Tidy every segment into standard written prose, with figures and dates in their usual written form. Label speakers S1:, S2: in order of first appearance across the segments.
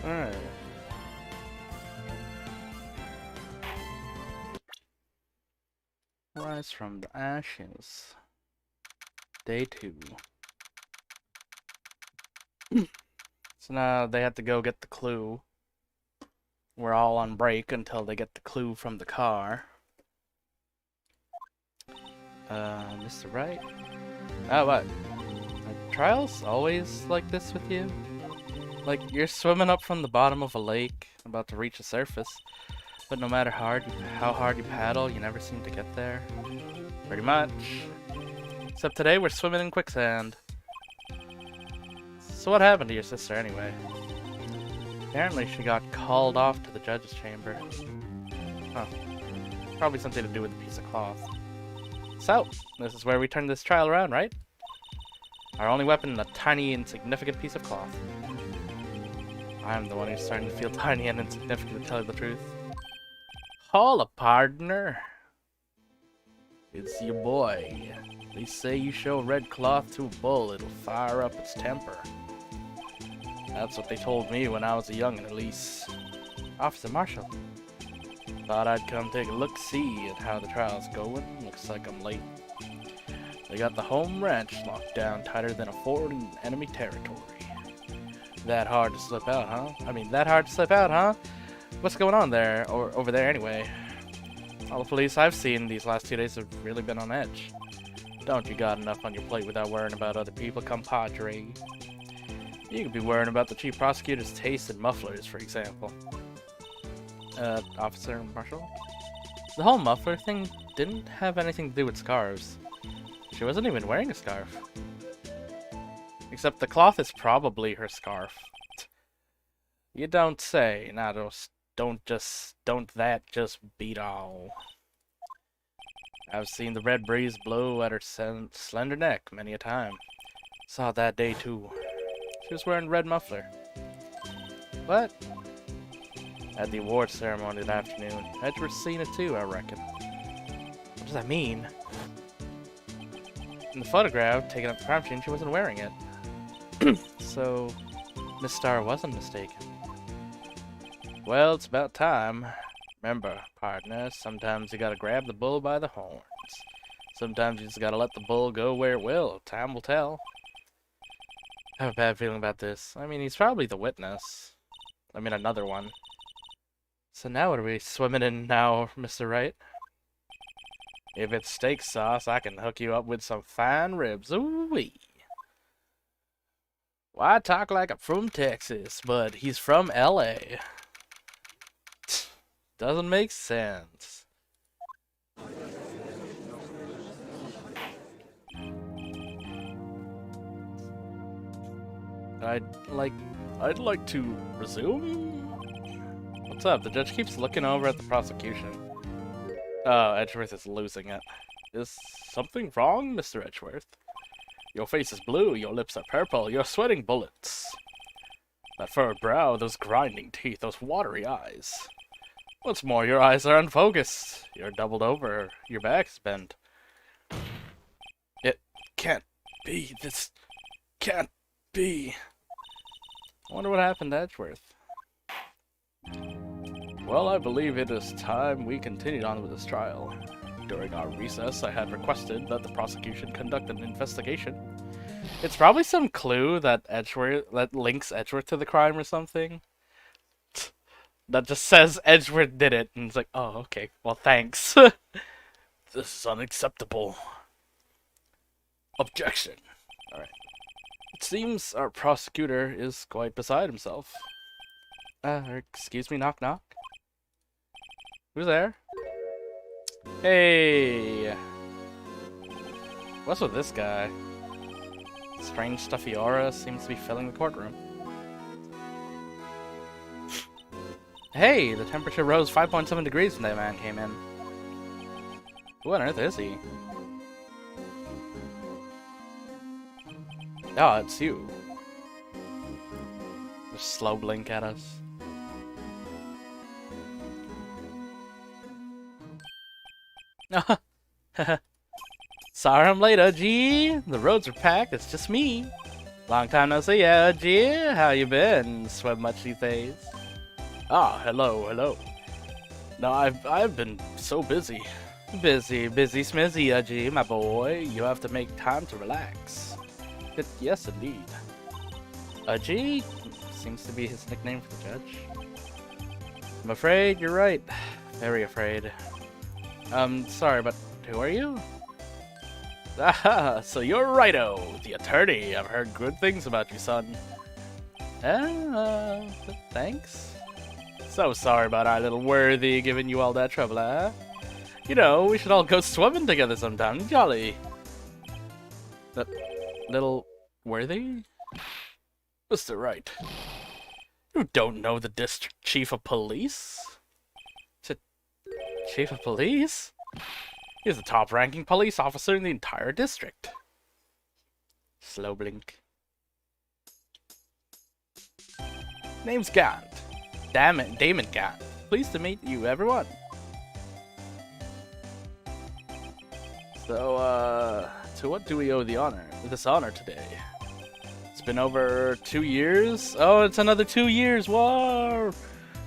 S1: Alright. Rise from the ashes. Day 2. So now they have to go get the clue. We're all on break until they get the clue from the car. Mr. Wright? Oh, what? Are trials always like this with you? Like, you're swimming up from the bottom of a lake, about to reach the surface, but no matter how hard you paddle, you never seem to get there. Pretty much. Except today we're swimming in quicksand. So what happened to your sister anyway? Apparently she got called off to the judge's chamber. Huh. Probably something to do with a piece of cloth. So, this is where we turn this trial around, right? Our only weapon, a tiny, insignificant piece of cloth. I'm the one who's starting to feel tiny and insignificant, to tell you the truth. Holla, partner. It's your boy. They say you show red cloth to a bull, it'll fire up its temper. That's what they told me when I was a youngin', at least. Officer Marshall. Thought I'd come take a look-see at how the trial's going. Looks like I'm late. They got the home ranch locked down tighter than a fort in enemy territory. That hard to slip out, huh? That hard to slip out, huh? What's going on there, or over there anyway? All the police I've seen these last 2 days have really been on edge. Don't you got enough on your plate without worrying about other people, compadre? You could be worrying about the chief prosecutor's taste in mufflers, for example. Officer Marshall? The whole muffler thing didn't have anything to do with scarves. She wasn't even wearing a scarf. Except the cloth is probably her scarf. You don't say. Now don't that just beat all. I've seen the red breeze blow at her slender neck many a time. Saw it that day too. She was wearing a red muffler. What? At the awards ceremony that afternoon. Edgeworth's seen it too, I reckon. What does that mean? In the photograph taken at the crime scene, she wasn't wearing it. So, Miss Starr wasn't mistaken. Well, it's about time. Remember, partner, sometimes you gotta grab the bull by the horns. Sometimes you just gotta let the bull go where it will. Time will tell. I have a bad feeling about this. He's probably the witness. Another one. So now what are we swimming in now, Mr. Wright? If it's steak sauce, I can hook you up with some fine ribs. Ooh-wee. Why talk like I'm from Texas, but he's from LA? Doesn't make sense. I'd like to resume? What's up? The judge keeps looking over at the prosecution. Oh, Edgeworth is losing it. Is something wrong, Mr. Edgeworth? Your face is blue, your lips are purple, you're sweating bullets. That furrowed brow, those grinding teeth, those watery eyes. What's more, your eyes are unfocused. You're doubled over, your back's bent. It can't be, this can't be. I wonder what happened to Edgeworth. Well, I believe it is time we continued on with this trial. During our recess, I had requested that the prosecution conduct an investigation. It's probably some clue that links Edgeworth to the crime or something. That just says Edgeworth did it, and it's like, oh, okay, well, thanks. This is unacceptable. Objection. Alright. It seems our prosecutor is quite beside himself. Excuse me, knock knock? Who's there? Hey! What's with this guy? Strange stuffy aura seems to be filling the courtroom. Hey! The temperature rose 5.7 degrees when that man came in. Who on earth is he? Oh, it's you. Just slow blink at us. Sorry I'm late, G. The roads are packed, it's just me. Long time no see, G. How you been? Swim much these days? Ah, hello. No, I've been so busy. Busy smizzy, G, my boy. You have to make time to relax. Yes, indeed. G seems to be his nickname for the judge. I'm afraid you're right. Very afraid. Sorry, but who are you? Ah, so you're Righto, the attorney. I've heard good things about you, son. Thanks. So sorry about our little worthy giving you all that trouble, huh? You know, we should all go swimming together sometime. Jolly. That little worthy? Mr. Wright. You don't know the district chief of police? Chief of police? He's the top-ranking police officer in the entire district. Slow blink. Name's Gant. Damon Gant. Pleased to meet you, everyone. So, to what do we owe this honor today? It's been over 2 years. Oh, it's another 2 years. Whoa!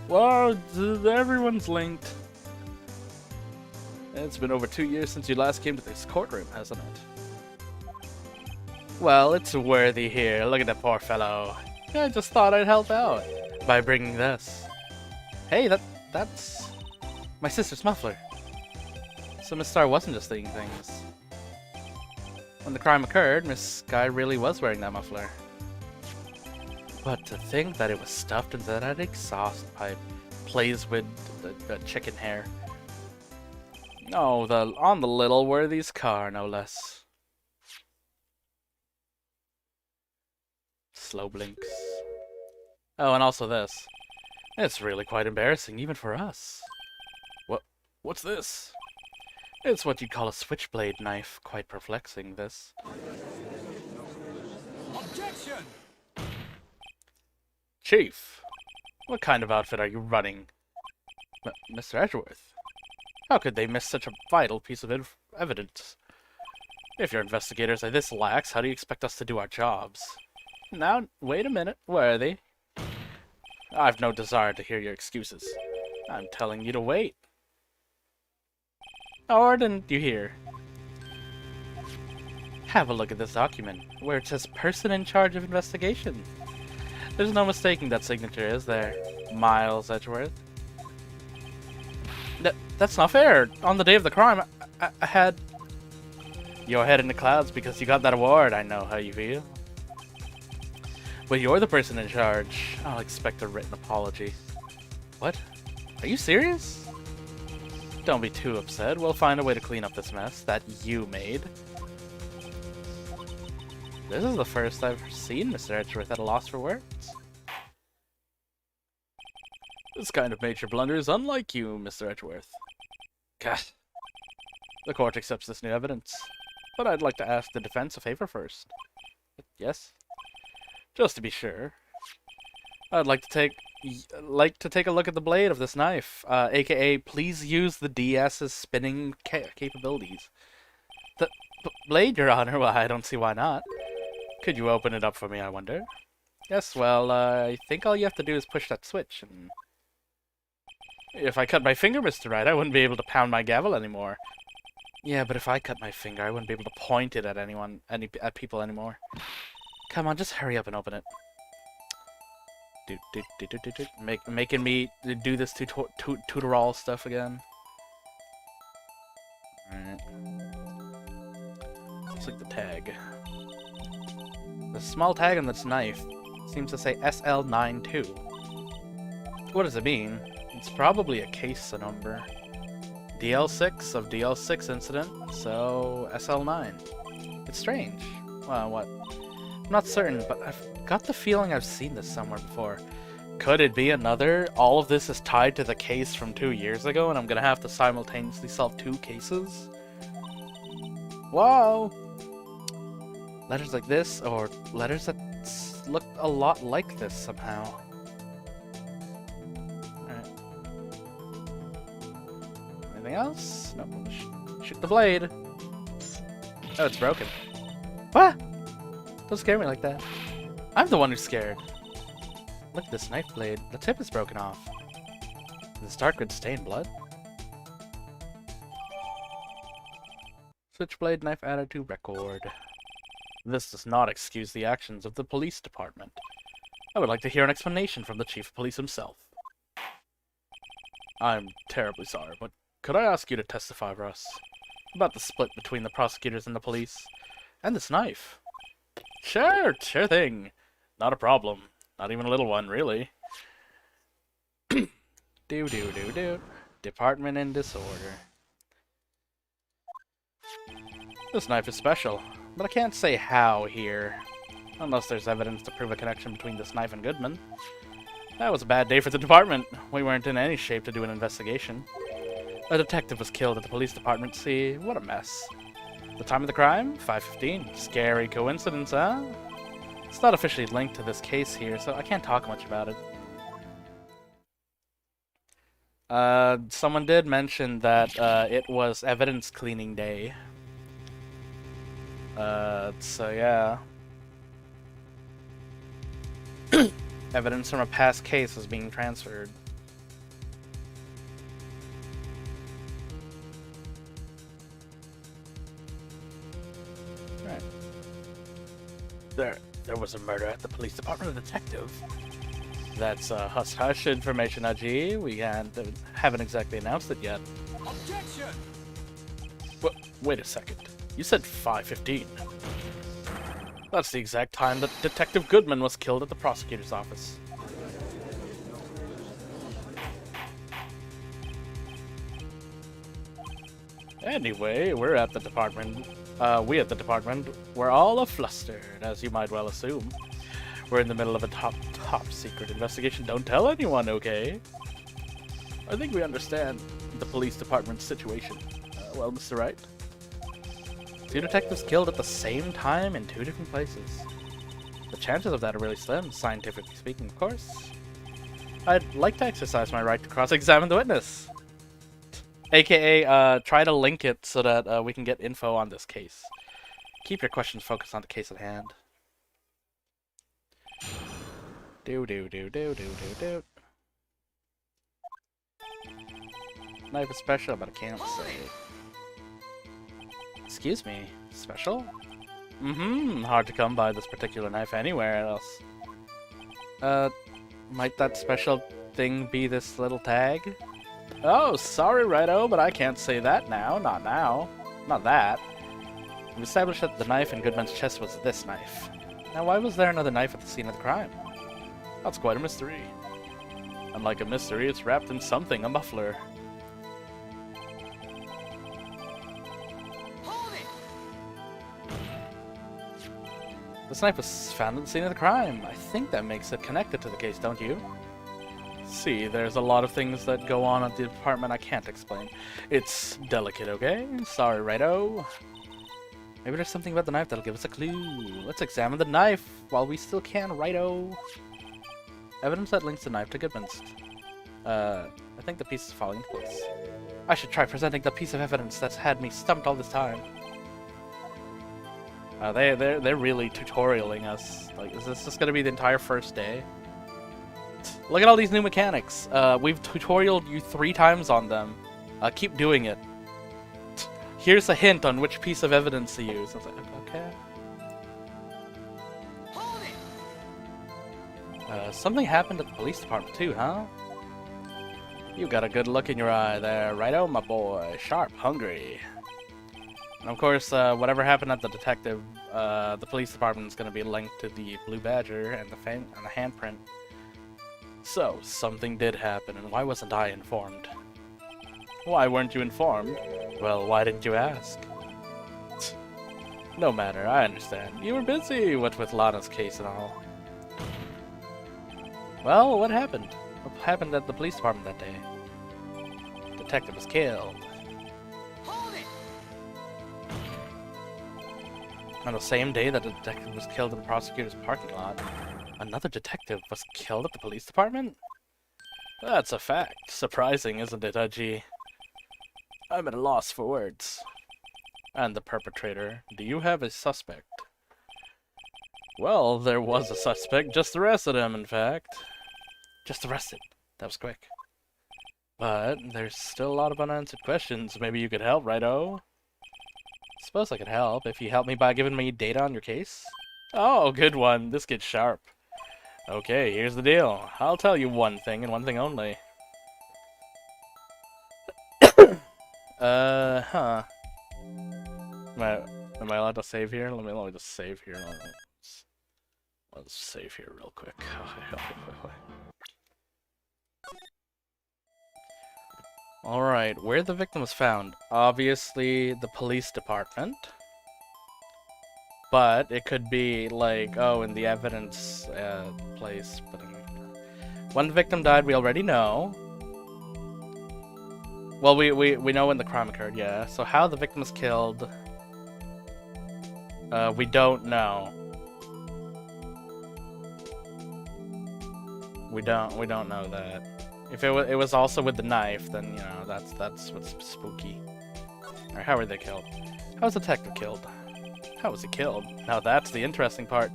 S1: Whoa, everyone's linked. It's been over 2 years since you last came to this courtroom, hasn't it? Well, it's worthy here. Look at that poor fellow. I just thought I'd help out by bringing this. Hey, that's my sister's muffler. So Miss Star wasn't just seeing things. When the crime occurred, Miss Guy really was wearing that muffler. But to think that it was stuffed into that exhaust pipe plays with the chicken hair. Oh, on the little worthy's car, no less. Slow blinks. Oh, and also this. It's really quite embarrassing, even for us. What's this? It's what you'd call a switchblade knife. Quite perplexing, this. Objection! Chief, what kind of outfit are you running? Mr. Edgeworth, how could they miss such a vital piece of evidence? If your investigators are this lax, how do you expect us to do our jobs? Now, wait a minute, Worthy. I've no desire to hear your excuses. I'm telling you to wait. Or didn't you hear? Have a look at this document, where it says person in charge of investigation. There's no mistaking that signature, is there? Miles Edgeworth. That's not fair. On the day of the crime, I had your head in the clouds because you got that award. I know how you feel. But you're the person in charge. I'll expect a written apology. What? Are you serious? Don't be too upset. We'll find a way to clean up this mess that you made. This is the first I've seen Mr. Edgeworth at a loss for words. This kind of major blunder is unlike you, Mr. Edgeworth. God. The court accepts this new evidence. But I'd like to ask the defense a favor first. Yes? Just to be sure. I'd like to take a look at the blade of this knife. AKA, please use the DS's spinning capabilities. The blade, Your Honor? Well, I don't see why not. Could you open it up for me, I wonder? Yes, well, I think all you have to do is push that switch, and... If I cut my finger, Mr. Wright, I wouldn't be able to pound my gavel anymore. Yeah, but if I cut my finger, I wouldn't be able to point it at at people anymore. Come on, just hurry up and open it. Making me do this tutorial stuff again. Alright. Looks like the tag. The small tag on this knife seems to say SL92. What does it mean? It's probably a case number. DL6 of DL6 incident, so SL9. It's strange. Well, what? I'm not certain, but I've got the feeling I've seen this somewhere before. Could it be another? All of this is tied to the case from 2 years ago, and I'm gonna have to simultaneously solve 2 cases? Whoa! Letters like this, or letters that look a lot like this somehow. Alright. Anything else? No. Shoot the blade. Oh, it's broken. What? Don't scare me like that. I'm the one who's scared. Look at this knife blade. The tip is broken off. This dark red stained blood. Switchblade knife added to record. This does not excuse the actions of the police department. I would like to hear an explanation from the chief of police himself. I'm terribly sorry, but could I ask you to testify for us about the split between the prosecutors and the police, and this knife? Sure thing. Not a problem. Not even a little one, really. Do. Department in disorder. This knife is special, but I can't say how here. Unless there's evidence to prove a connection between this knife and Goodman. That was a bad day for the department. We weren't in any shape to do an investigation. A detective was killed at the police department. See, what a mess. The time of the crime? 5:15. Scary coincidence, huh? It's not officially linked to this case here, so I can't talk much about it. Someone did mention that, it was evidence cleaning day. So yeah. Evidence from a past case is being transferred. Right. There was a murder at the police department, a detective. That's hush-hush information, Aji. We haven't exactly announced it yet.
S2: Objection!
S1: Wait a second. You said 5:15. That's the exact time that Detective Goodman was killed at the prosecutor's office. Anyway, we at the department, we're all a-flustered, as you might well assume. We're in the middle of a top secret investigation. Don't tell anyone, okay? I think we understand the police department's situation. Well, Mr. Wright? 2 detectives killed at the same time in 2 different places. The chances of that are really slim, scientifically speaking, of course. I'd like to exercise my right to cross-examine the witness. AKA, try to link it so that we can get info on this case. Keep your questions focused on the case at hand. Do. Knife is special, but I can't say. Excuse me, special? Hard to come by this particular knife anywhere else. Might that special thing be this little tag? Oh, sorry, Righto, but I can't say that now. Not now. Not that. We've established that the knife in Goodman's chest was this knife. Now, why was there another knife at the scene of the crime? That's quite a mystery. Unlike a mystery, it's wrapped in something, a muffler. This knife was found at the scene of the crime. I think that makes it connected to the case, don't you? See, there's a lot of things that go on at the department I can't explain. It's delicate, okay? Sorry, Righto. Maybe there's something about the knife that'll give us a clue. Let's examine the knife while we still can, Righto. Evidence that links the knife to Goodman's. I think the piece is falling into place. I should try presenting the piece of evidence that's had me stumped all this time. They're really tutorialing us. Like, is this just gonna be the entire first day? Look at all these new mechanics. We've tutorialed you 3 times on them. Keep doing it. Here's a hint on which piece of evidence to use. I was like, okay. Something happened at the police department too, huh? You got a good look in your eye there, Righto, my boy. Sharp, hungry. And of course, whatever happened at the detective, the police department is going to be linked to the Blue Badger and the handprint. So, something did happen, and why wasn't I informed? Why weren't you informed? Well, why didn't you ask? No matter, I understand. You were busy, what with Lana's case and all. Well, what happened? What happened at the police department that day? The detective was killed. On the same day that the detective was killed in the prosecutor's parking lot, another detective was killed at the police department? That's a fact. Surprising, isn't it, Aji? I'm at a loss for words. And the perpetrator, do you have a suspect? Well, there was a suspect. Just arrested him, in fact. Just arrested. That was quick. But there's still a lot of unanswered questions. Maybe you could help, righto? Suppose I could help if you help me by giving me data on your case. Oh, good one. This gets sharp. Okay, here's the deal. I'll tell you one thing and one thing only. Huh. Am I allowed to save here? Let me just save here. Let's save here real quick. Alright, where the victim was found? Obviously, the police department. But it could be, like, oh, in the evidence place. But when the victim died, we already know. Well, we know when the crime occurred, yeah. So how the victim was killed, we don't know. We don't know that. If it was also with the knife, then you know that's what's spooky. Or how were they killed? How was the detective killed? How was he killed? Now that's the interesting part.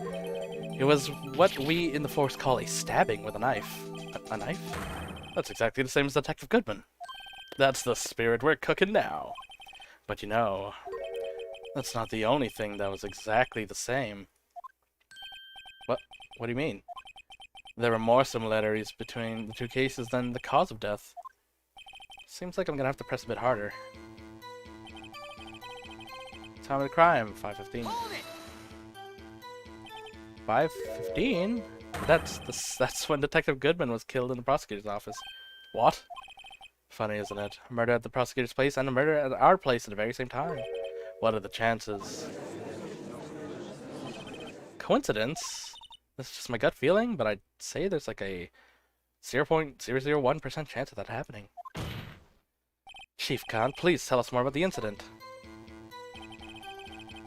S1: It was what we in the force call a stabbing with a knife. A knife? That's exactly the same as Detective Goodman. That's the spirit we're cooking now. But you know, that's not the only thing that was exactly the same. What? What do you mean? There were more similarities between the two cases than the cause of death. Seems like I'm gonna have to press a bit harder. Time of the crime, 5:15. 5:15? That's when Detective Goodman was killed in the prosecutor's office. What? Funny, isn't it? A murder at the prosecutor's place and a murder at our place at the very same time. What are the chances? Coincidence? This is just my gut feeling, but I'd say there's like a 0.001% chance of that happening. Chief Khan, please tell us more about the incident.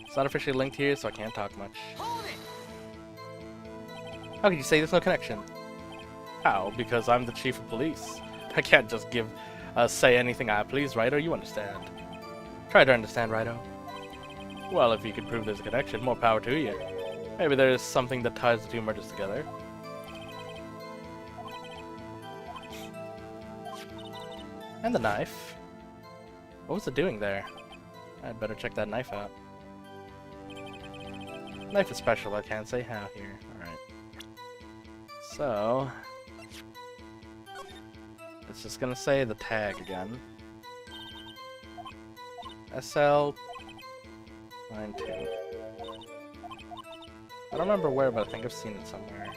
S1: It's not officially linked here, so I can't talk much. How could you say there's no connection? How? Because I'm the chief of police. I can't just say anything I please, Righto, you understand. Try to understand, Righto. Well, if you could prove there's a connection, more power to you. Maybe there's something that ties the two murders together. And the knife. What was it doing there? I'd better check that knife out. Knife is special, I can't say how here. Alright. So... it's just gonna say the tag again. SL92. I don't remember where, but I think I've seen it somewhere.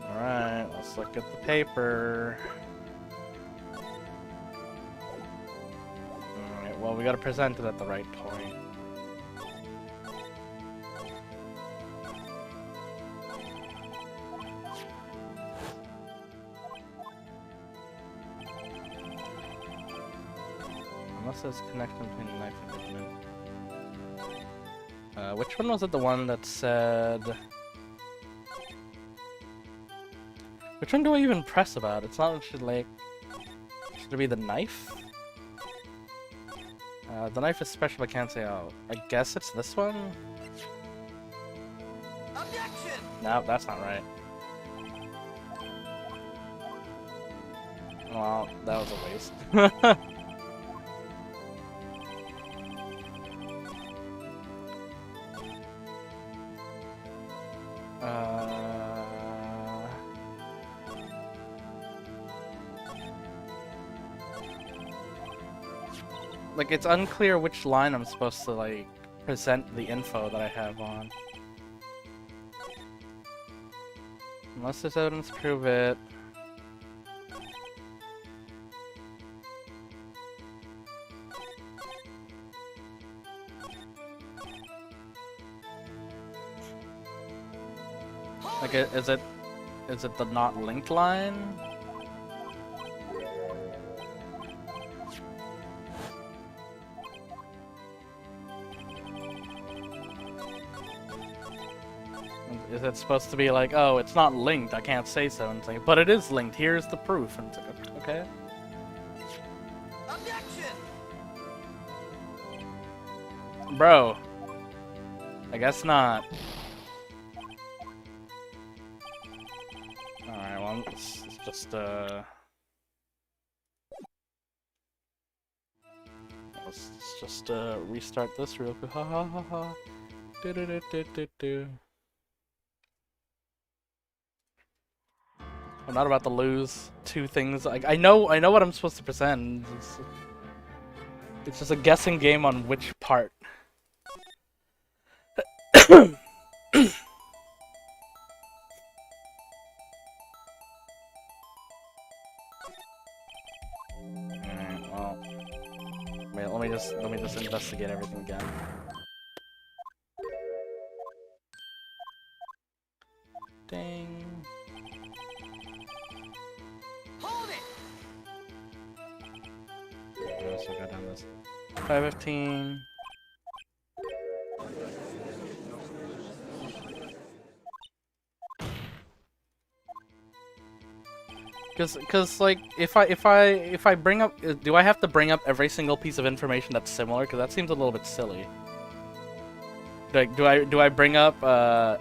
S1: Alright, let's look at the paper. Alright, well, we gotta present it at the right point. Unless there's a connection between the knife and the human. Which one was it? The one that said... which one do I even press about? It's not actually like... should it be the knife? The knife is special, I can't say how. I guess it's this one? Objection! No, that's not right. Well, that was a waste. Like, it's unclear which line I'm supposed to, like, present the info that I have on. Unless there's evidence to prove it. Like, is it the not linked line? Is it supposed to be like, oh, it's not linked, I can't say so, and it's like, but it is linked, here's the proof, and it's like, okay. Bro. I guess not. Alright, well, let's just, let's just, restart this real quick. Ha ha ha ha. Do do do do do do. I'm not about to lose two things. I know what I'm supposed to present. It's just a guessing game on which part. Alright, well, wait, let me just investigate everything again. Ding.
S2: Hold it.
S1: So go down this 515. Cause like if I bring up, do I have to bring up every single piece of information that's similar? Cause that seems a little bit silly. Like, do I bring up the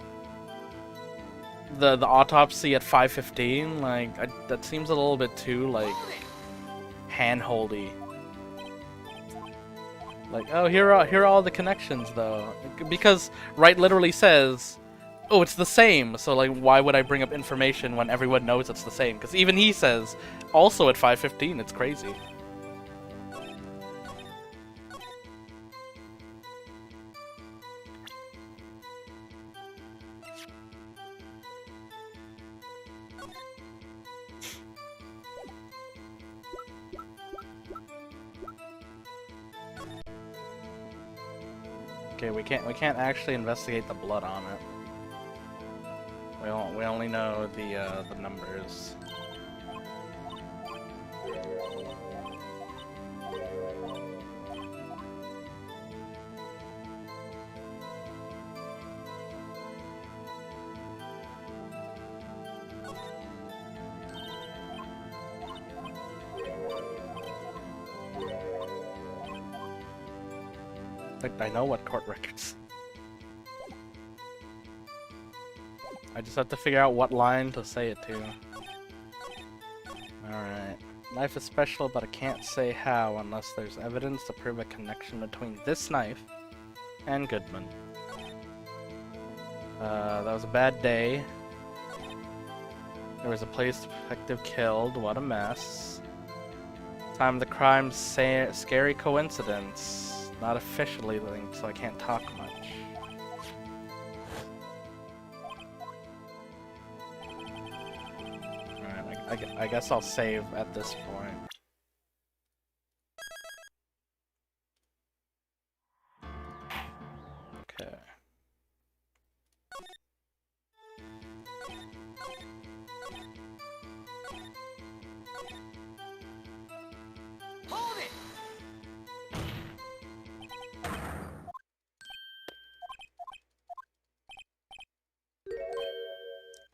S1: autopsy at 5:15? Like, that seems a little bit too like handholdy. Like, oh, here are all the connections though, because Wright literally says, oh, it's the same. So like, why would I bring up information when everyone knows it's the same? Because even he says, also at 5:15. It's crazy. Okay, we can't actually investigate the blood on it. We only know the numbers. Like, I know what court records. I just have to figure out what line to say it to. Alright. Knife is special, but I can't say how unless there's evidence to prove a connection between this knife and Goodman. That was a bad day. There was a police detective killed. What a mess. Time of the crime, scary coincidence. Not officially linked, so I can't talk much. Alright, I guess I'll save at this point. Okay.
S2: Hold it.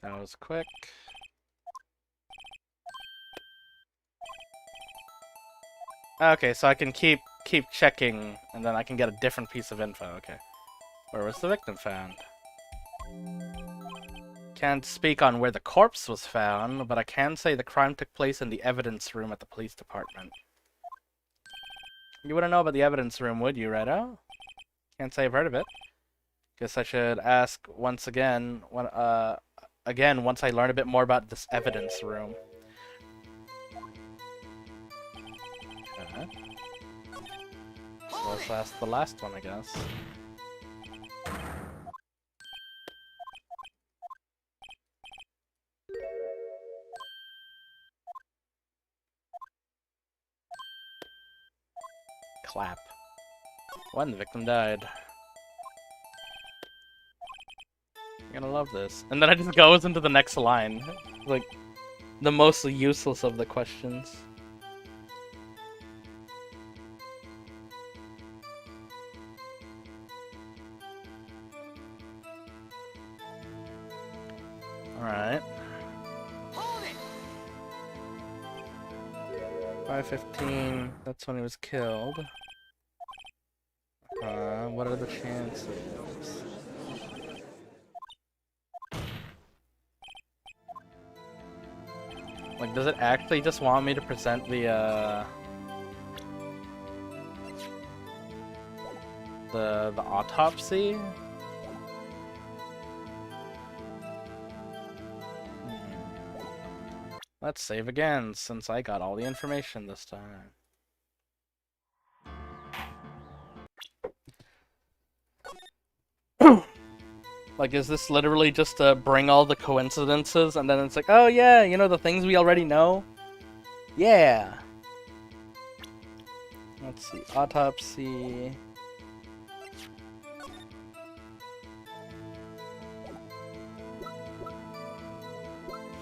S1: That was quick. Okay, so I can keep checking, and then I can get a different piece of info. Okay. Where was the victim found? Can't speak on where the corpse was found, but I can say the crime took place in the evidence room at the police department. You wouldn't know about the evidence room, would you, Redo? Can't say I've heard of it. Guess I should ask once again, once I learn a bit more about this evidence room. Okay. So let's ask the last one, I guess. Clap. When the victim died. You're gonna love this. And then it just goes into the next line. Like, the most useless of the questions. Alright. 5:15, that's when he was killed. What are the chances? Like, does it actually just want me to present the autopsy? Let's save again, since I got all the information this time. Like, is this literally just to bring all the coincidences, and then it's like, oh yeah, you know, the things we already know? Yeah! Let's see, autopsy...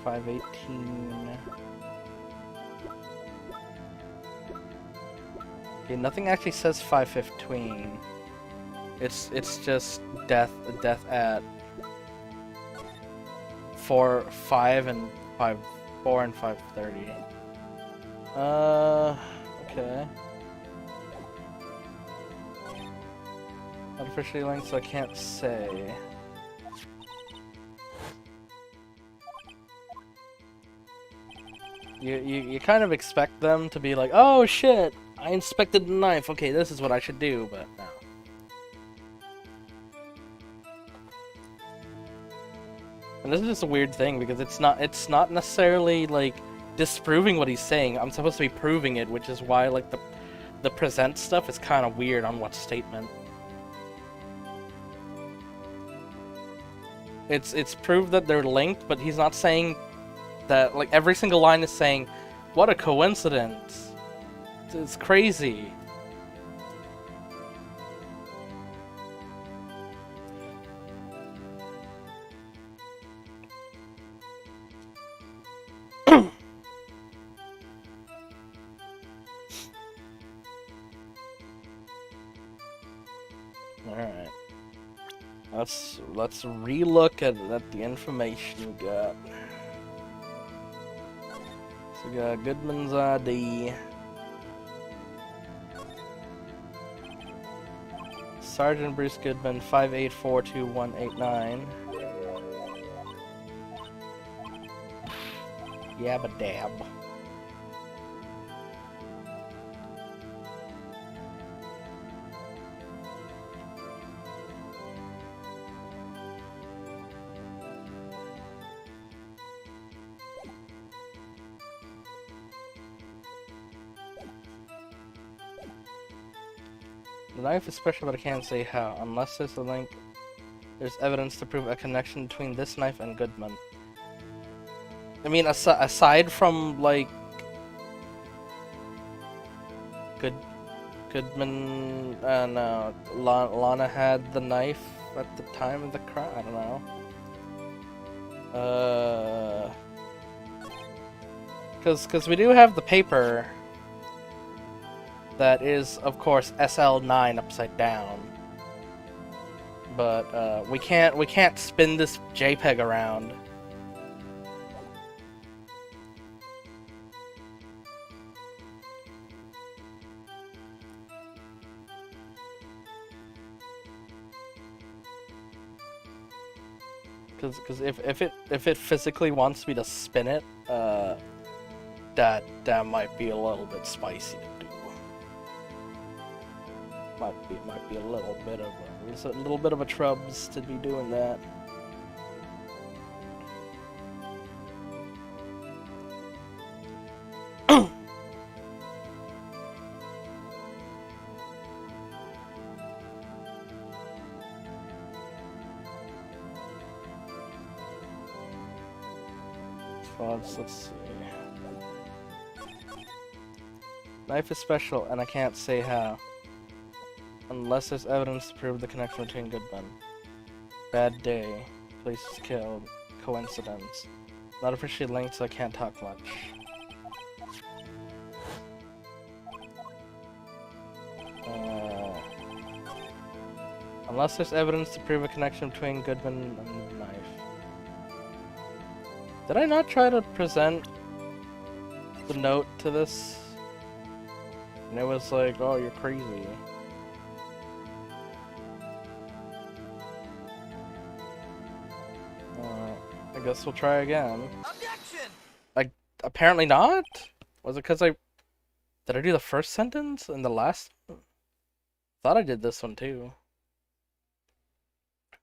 S1: $5.18... Okay, nothing actually says 5:15. It's just death at 4, 5, and 5, 4 and 5:30. Okay. Not officially linked, so I can't say. You kind of expect them to be like, oh shit, I inspected the knife. Okay, this is what I should do, but no. And this is just a weird thing because it's not necessarily like disproving what he's saying. I'm supposed to be proving it, which is why like the present stuff is kind of weird on what statement. It's proved that they're linked, but he's not saying that. Like every single line is saying, "What a coincidence! It's crazy." Alright. Let's relook at the information we got. So we got Goodman's ID. Sergeant Bruce Goodman, 5842189. Yabba dab. The knife is special, but I can't say how. Unless there's a link, there's evidence to prove a connection between this knife and Goodman. I mean, aside from, like... Goodman and Lana had the knife at the time of the crime? I don't know. Because we do have the paper... that is, of course, SL9 upside down. But we can't spin this JPEG around. Because if it physically wants me to spin it, that might be a little bit spicy to do. Might be a little bit of a trubs to be doing that. Let's see. Knife is special, and I can't say how. Unless there's evidence to prove the connection between Goodman. Bad day. Police is killed. Coincidence. Not officially linked, so I can't talk much. Unless there's evidence to prove a connection between Goodman and the knife. Did I not try to present the note to this? And it was like, oh, you're crazy. guess we'll try again.
S2: Objection!
S1: Apparently not? Was it because I... Did I do the first sentence and the last? Thought I did this one too.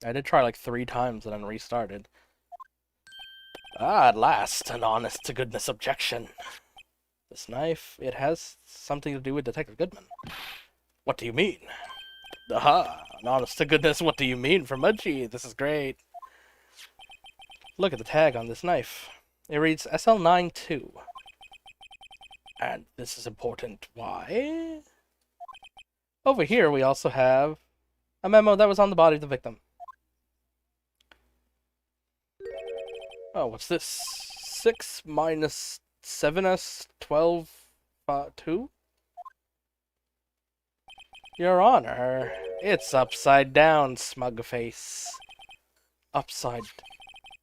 S1: I did try like 3 times and then restarted. Ah, at last, an honest-to-goodness objection. This knife, it has something to do with Detective Goodman. What do you mean? Aha, an honest-to-goodness, what do you mean for Mudgy? This is great. Look at the tag on this knife. It reads SL92. And this is important. Why? Over here, we also have a memo that was on the body of the victim. Oh, what's this? 6 minus 7s 12 2? Your Honor, it's upside down, smug face. Upside.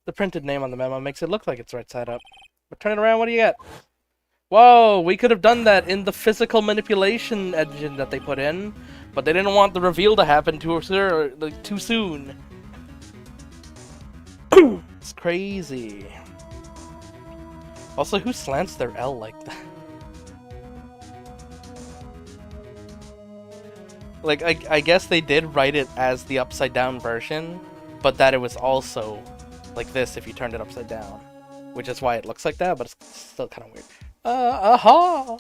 S1: The printed name on the memo makes it look like it's right side up. But turn it around, what do you get? Whoa, we could have done that in the physical manipulation engine that they put in, but they didn't want the reveal to happen too soon. It's crazy. Also, who slants their L like that? Like, I guess they did write it as the upside down version, but that it was also like this if you turned it upside down. Which is why it looks like that, but it's still kind of weird. Aha!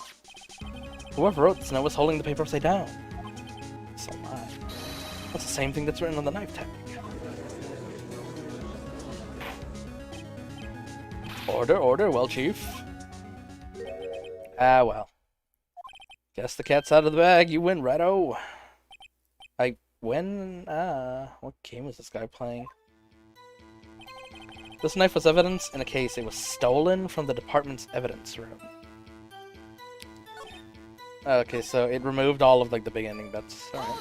S1: Whoever wrote this note was holding the paper upside down. So lie. That's the same thing that's written on the knife tag. Order, order, well, Chief. Ah, well. Guess the cat's out of the bag. You win, Retto. I win? What game is this guy playing? This knife was evidence in a case. It was stolen from the department's evidence room. Okay, so it removed all of, like, the beginning bits. Alright.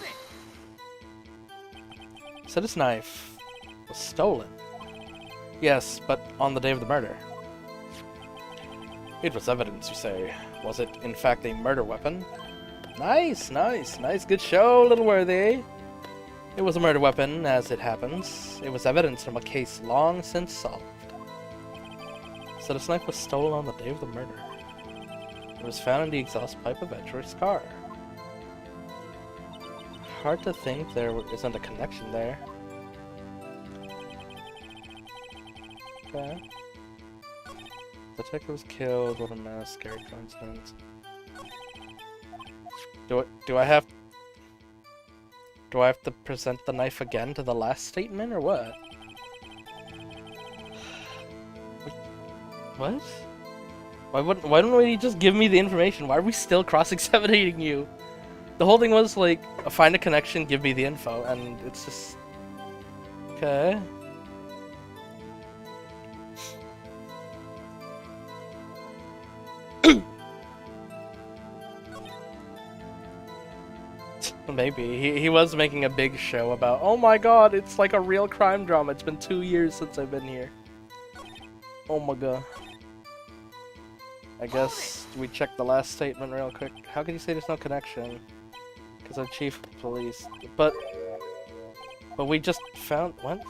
S1: So this knife was stolen. Yes, but on the day of the murder. It was evidence, you say. Was it, in fact, a murder weapon? Nice, nice, nice. Good show, little worthy. It was a murder weapon, as it happens. It was evidence from a case long since solved. So this knife was stolen on the day of the murder. It was found in the exhaust pipe of Edgeworth's car. Hard to think there isn't a connection there. Okay. Detective was killed. What a mess. Scary coincidence. Do I have to present the knife again to the last statement, or what? What? Why don't we just give me the information? Why are we still cross-examining you? The whole thing was like, find a connection, give me the info, and it's just... Okay. Maybe. He was making a big show about, oh my god, it's like a real crime drama. It's been 2 years since I've been here. Oh my god. I guess we check the last statement real quick. How can you say there's no connection? Because I'm chief of police. But we just found... What?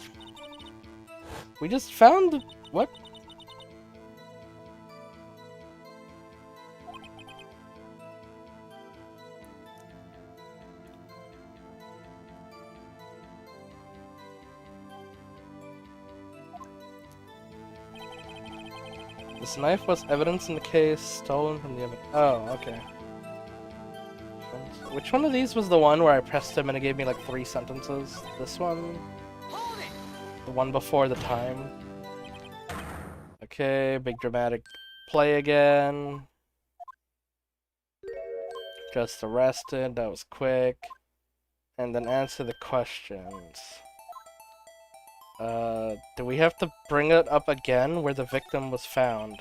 S1: We just found... What? This knife was evidence in the case, stolen from the evidence. Oh, okay. Which one of these was the one where I pressed him and it gave me like 3 sentences? This one? The one before the time? Okay, big dramatic play again. Just arrested, that was quick. And then answer the questions. Do we have to bring it up again where the victim was found?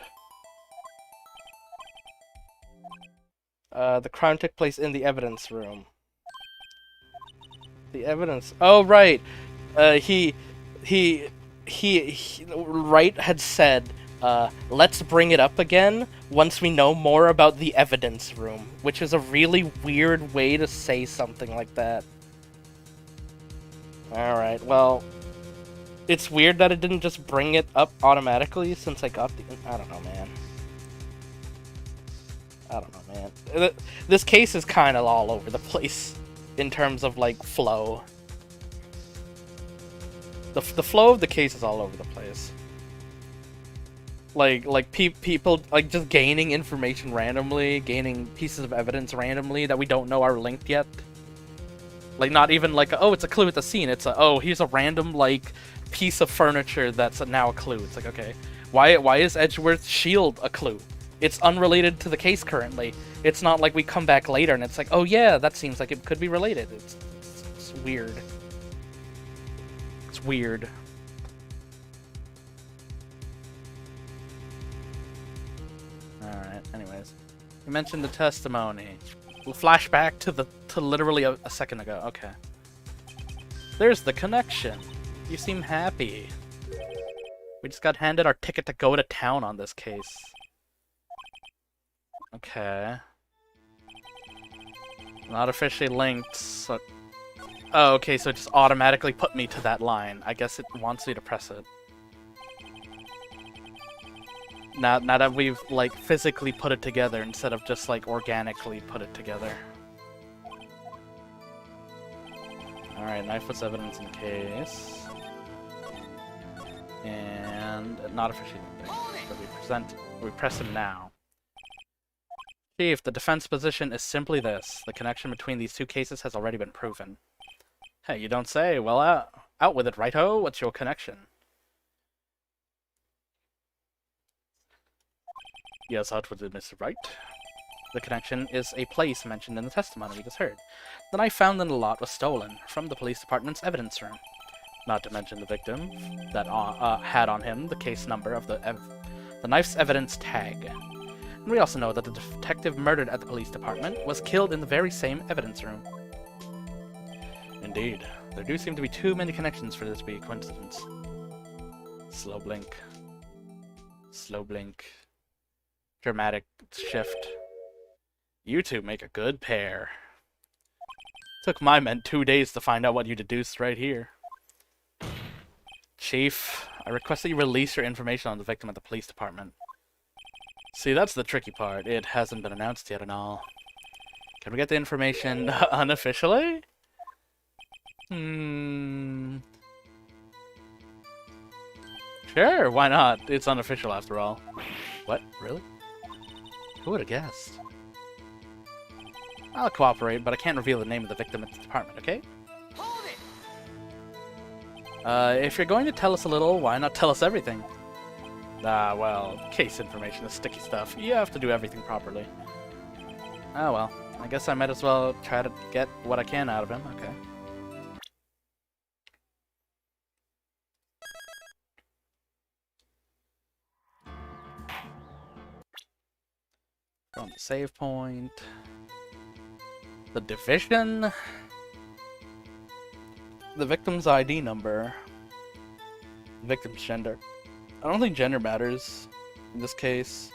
S1: The crime took place in the evidence room. The evidence... Oh, right! Wright had said, let's bring it up again once we know more about the evidence room, which is a really weird way to say something like that. Alright, well... It's weird that it didn't just bring it up automatically since I got the... I don't know, man. I don't know, man. This case is kind of all over the place in terms of, like, flow. The flow of the case is all over the place. Like people, like, just gaining information randomly, gaining pieces of evidence randomly that we don't know are linked yet. Like, not even like, oh, it's a clue at the scene. It's a, oh, here's a random, like, piece of furniture that's now a clue. It's like, okay, why is Edgeworth's shield a clue? It's unrelated to the case currently. It's not like we come back later and it's like, oh yeah, that seems like it could be related. It's weird. It's weird. Alright, anyways. You mentioned the testimony. We'll flash back to literally a second ago. Okay. There's the connection. You seem happy. We just got handed our ticket to go to town on this case. Okay. Not officially linked, so... Oh, okay, so it just automatically put me to that line. I guess it wants me to press it. Now that we've, like, physically put it together instead of just, like, organically put it together. Alright, knife was evidence in the case. And not officially linked. So we press him now. Chief, the defense position is simply this. The connection between these two cases has already been proven. Hey, you don't say. Well, out with it, righto. What's your connection? Yes, out with it, Mr. Wright. The connection is a place mentioned in the testimony we just heard. The knife found in the lot was stolen from the police department's evidence room. Not to mention the victim that had on him the case number of the knife's evidence tag. And we also know that the detective murdered at the police department was killed in the very same evidence room. Indeed, there do seem to be too many connections for this to be a coincidence. Slow blink. Slow blink. Dramatic shift. You two make a good pair. Took my men 2 days to find out what you deduced right here. Chief, I request that you release your information on the victim at the police department. See, that's the tricky part. It hasn't been announced yet and all. Can we get the information unofficially? Sure, why not? It's unofficial after all. What? Really? Who would have guessed? I'll cooperate, but I can't reveal the name of the victim at the department, okay?
S2: Hold it!
S1: If you're going to tell us a little, why not tell us everything? Ah, well, case information is sticky stuff. You have to do everything properly. Ah, well, I guess I might as well try to get what I can out of him, okay. From the save point. The division. The victim's ID number. The victim's gender. I don't think gender matters in this case.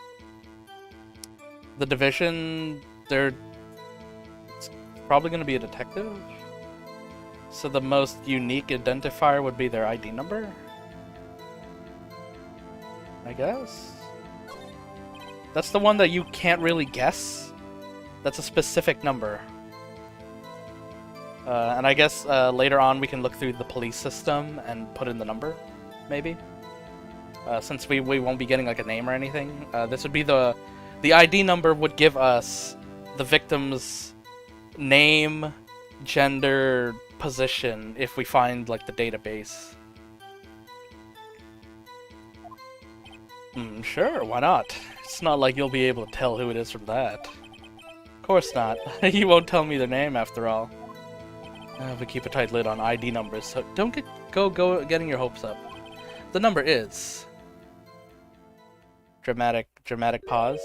S1: The division, it's probably going to be a detective. So the most unique identifier would be their ID number, I guess. That's the one that you can't really guess. That's a specific number. And I guess later on we can look through the police system and put in the number, maybe. Since we won't be getting like a name or anything, this would be the ID number would give us the victim's name, gender, position if we find like the database. Sure, why not? It's not like you'll be able to tell who it is from that. Of course not. You won't tell me their name after all. We keep a tight lid on ID numbers, so don't go getting your hopes up. The number is... Dramatic pause.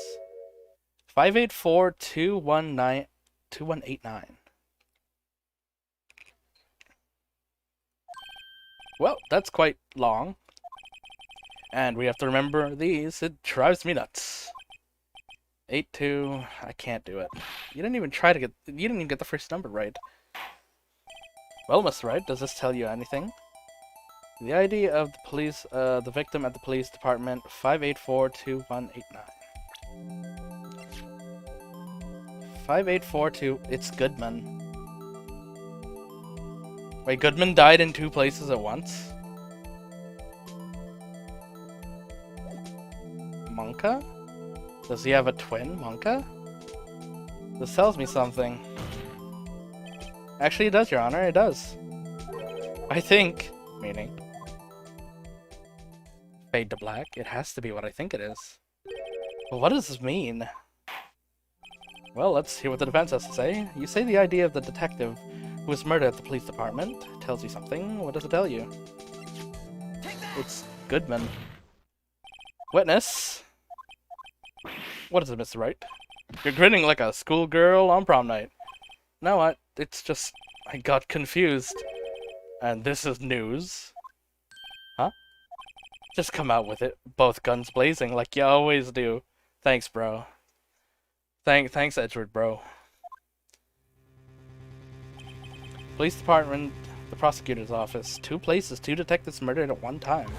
S1: 584-219-2189. Well, that's quite long. And we have to remember these. It drives me nuts. 82. I can't do it. You didn't even try to get... You didn't even get the first number right. Well, Mr. Wright, does this tell you anything? The ID of the police, the victim at the police department, 5842189. 5842. It's Goodman. Wait, Goodman died in 2 places at once? Monka? Does he have a twin, Monka? This tells me something. Actually, it does, Your Honor, it does. I think. Meaning. Fade to black. It has to be what I think it is. But what does this mean? Well, let's hear what the defense has to say. You say the idea of the detective who was murdered at the police department tells you something. What does it tell you? It's Goodman. Witness. What is it, Mr. Wright? You're grinning like a schoolgirl on prom night. No, it's just I got confused. And this is news. Huh? Just come out with it. Both guns blazing like you always do. Thanks, bro. Thanks, Edgewood, bro. Police department, the prosecutor's office. 2 places, 2 detectives murdered at one time.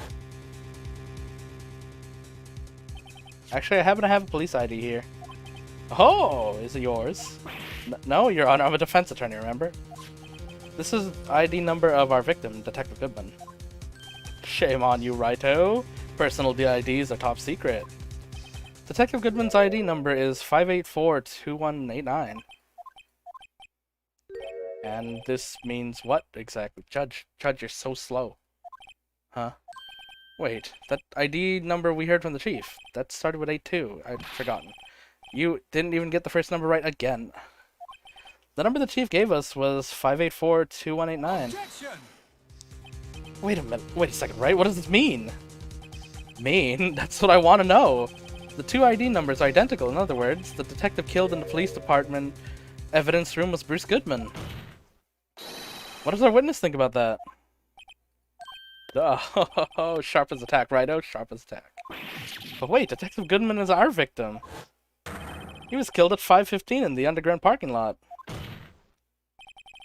S1: Actually, I happen to have a police ID here. Oh, is it yours? No, Your Honor, I'm a defense attorney, remember? This is ID number of our victim, Detective Goodman. Shame on you, Righto. Personal IDs are top secret. Detective Goodman's ID number is 5842189. And this means what exactly? Judge, you're so slow. Huh? Wait, that ID number we heard from the chief, that started with 82. I'd forgotten. You didn't even get the first number right again. The number the chief gave us was 5842189. Wait a minute. Wait a second, right? What does this mean? Mean? That's what I want to know. The 2 ID numbers are identical. In other words, the detective killed in the police department evidence room was Bruce Goodman. What does our witness think about that? Oh, sharp as attack, righto, sharp as attack. But wait, Detective Goodman is our victim. He was killed at 5:15 in the underground parking lot.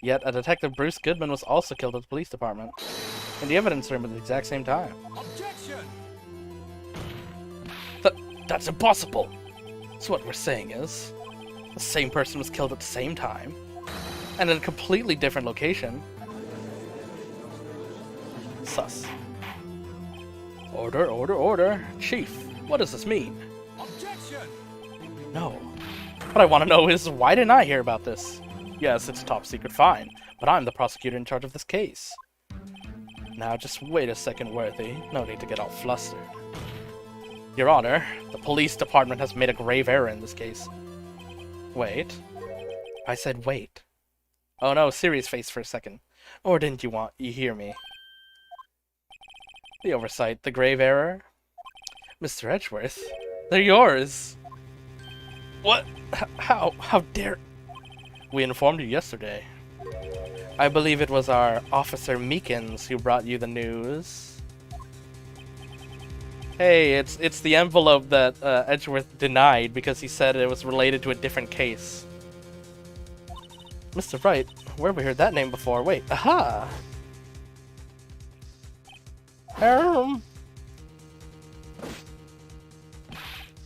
S1: Yet, a Detective Bruce Goodman was also killed at the police department, in the evidence room at the exact same time.
S2: Objection!
S1: That's impossible! So what we're saying is, the same person was killed at the same time, and in a completely different location. Sus. Order, order, order. Chief, what does this mean?
S2: Objection!
S1: No. What I want to know is, why didn't I hear about this? Yes, it's top secret, fine, but I'm the prosecutor in charge of this case. Now, just wait a second, Worthy. No need to get all flustered. Your Honor, the police department has made a grave error in this case. Wait. I said wait. Oh no, serious face for a second. Or didn't you hear me? The oversight, the grave error? Mr. Edgeworth, they're yours! What? How dare... We informed you yesterday. I believe it was our Officer Meekins who brought you the news. Hey, it's the envelope that Edgeworth denied because he said it was related to a different case. Mr. Wright, where have we heard that name before? Wait, aha!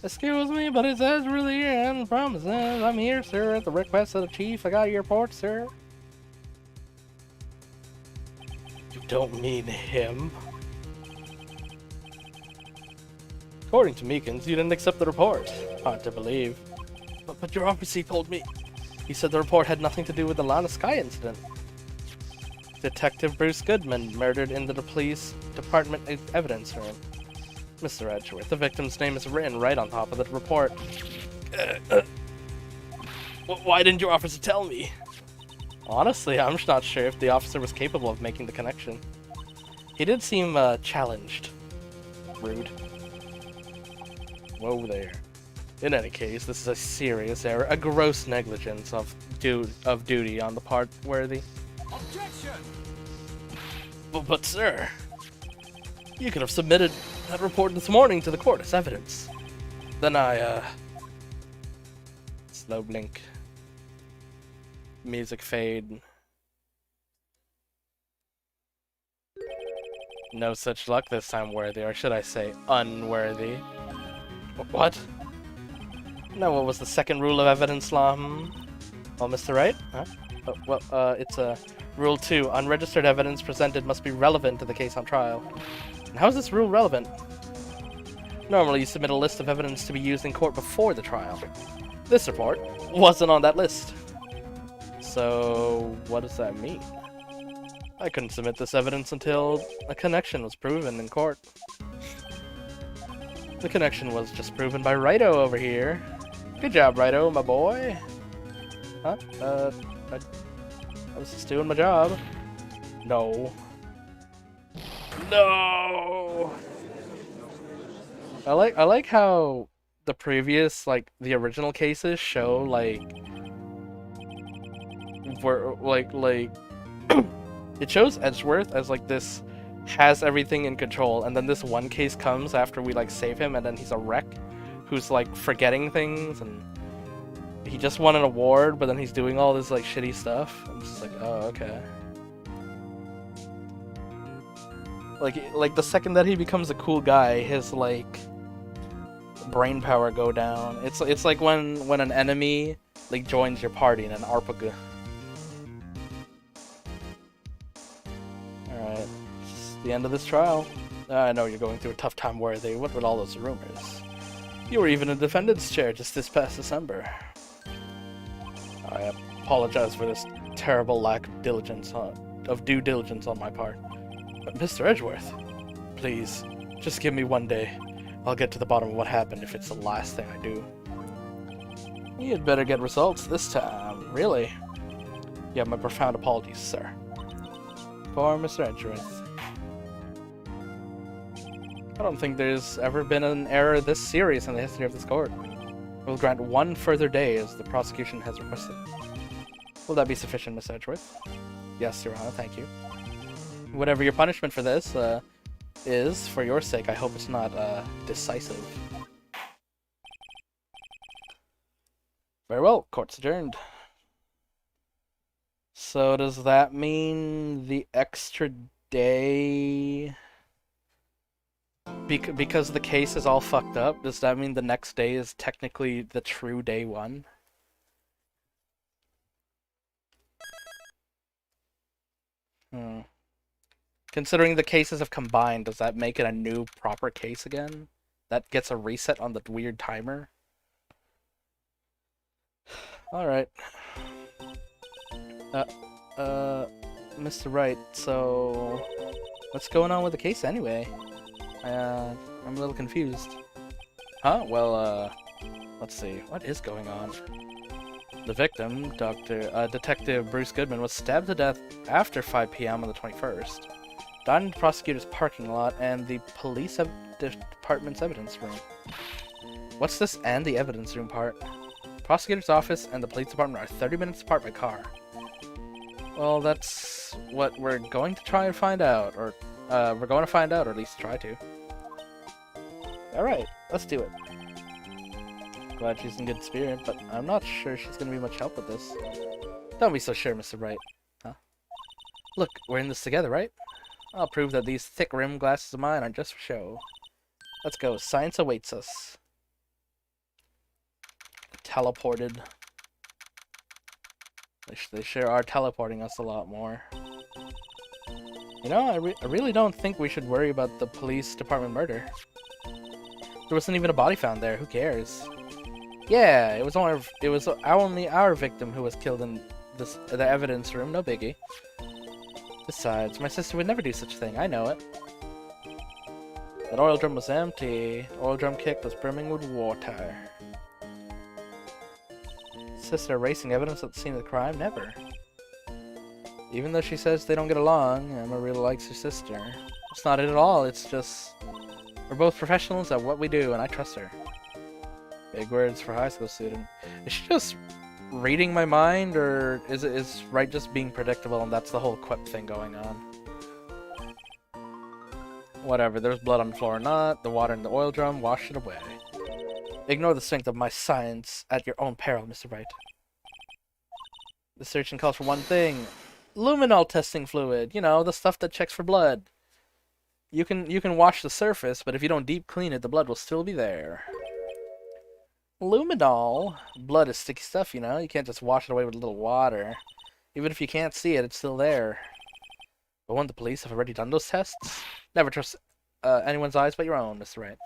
S1: Excuse me, but it's Ezra the end. Promises. I'm here, sir, at the request of the chief. I got your report, sir. You don't mean him. According to Meekins, you didn't accept the report. Hard to believe. But your officer told me. He said the report had nothing to do with the Lana Sky incident. Detective Bruce Goodman murdered in the police department evidence room. Mr. Edgeworth, the victim's name is written right on top of the report. Why didn't your officer tell me? Honestly, I'm not sure if the officer was capable of making the connection. He did seem challenged. Rude. Whoa there. In any case, this is a serious error, a gross negligence of duty on the part Worthy.
S2: Objection!
S1: But sir, you could have submitted that report this morning to the court as evidence. Then slow blink. Music fade. No such luck this time, worthy, or should I say, unworthy. What? No, what was the second rule of evidence law? Well, Mr. Wright? Huh? It's Rule 2. Unregistered evidence presented must be relevant to the case on trial. And how is this rule relevant? Normally, you submit a list of evidence to be used in court before the trial. This report wasn't on that list. So, what does that mean? I couldn't submit this evidence until a connection was proven in court. The connection was just proven by Righto over here. Good job, Righto, my boy. Huh? I was just doing my job. No. No! I like how the previous, like, the original cases show, like, where, like, it shows Edgeworth as, like, this has everything in control, and then this one case comes after we, like, save him, and then he's a wreck who's, like, forgetting things, and he just won an award, but then he's doing all this, like, shitty stuff. I'm just like, oh, okay. Like, the second that he becomes a cool guy, his, like, brain power go down. It's like when an enemy, like, joins your party in an RPG. Alright, it's the end of this trial. I know you're going through a tough time, Worthy. What with all those rumors? You were even in defendant's chair just this past December. I apologize for this terrible lack of due diligence on my part. But Mr. Edgeworth, please, just give me one day. I'll get to the bottom of what happened if it's the last thing I do. You'd better get results this time, really. You have my profound apologies, sir. For Mr. Edgeworth. I don't think there's ever been an error this serious in the history of this court. We'll grant one further day as the prosecution has requested. Will that be sufficient, Miss Edgeworth? Yes, Your Honor, thank you. Whatever your punishment for this is, for your sake, I hope it's not decisive. Very well, court's adjourned. So does that mean the extra day... Because the case is all fucked up, does that mean the next day is technically the true day one? Considering the cases have combined, does that make it a new proper case again? That gets a reset on the weird timer? Alright. Mr. Wright, so... what's going on with the case anyway? I'm a little confused. Huh? Well, let's see. What is going on? The victim, Detective Bruce Goodman, was stabbed to death after 5 p.m. on the 21st. Died in the prosecutor's parking lot and the police department's evidence room. What's this and the evidence room part? Prosecutor's office and the police department are 30 minutes apart by car. Well, that's what we're going to try and find out, or we're going to find out, or at least try to. Alright, let's do it. Glad she's in good spirit, but I'm not sure she's going to be much help with this. Don't be so sure, Mr. Wright. Huh? Look, we're in this together, right? I'll prove that these thick rimmed glasses of mine aren't just for show. Let's go. Science awaits us. Teleported. They sure are teleporting us a lot more. You know, I really don't think we should worry about the police department murder. There wasn't even a body found there. Who cares? Yeah, it was only our victim who was killed in the evidence room. No biggie. Besides, my sister would never do such a thing. I know it. That oil drum was empty. Oil drum kick was brimming with water. Sister erasing evidence at the scene of the crime? Never. Even though she says they don't get along, Emma really likes her sister. It's not it at all. It's just we're both professionals at what we do, and I trust her. Big words for a high school student. Is she just reading my mind, or is Wright just being predictable and that's the whole quip thing going on? Whatever, there's blood on the floor or not, the water in the oil drum, wash it away. Ignore the strength of my science at your own peril, Mr. Wright. The searching calls for one thing. Luminol testing fluid, you know, the stuff that checks for blood. you can wash the surface, but if you don't deep clean it, the blood will still be there. Luminol. Blood is sticky stuff, you know. You can't just wash it away with a little water. Even if you can't see it, it's still there. But won't the police have already done those tests? Never trust anyone's eyes but your own, Mr. Wright.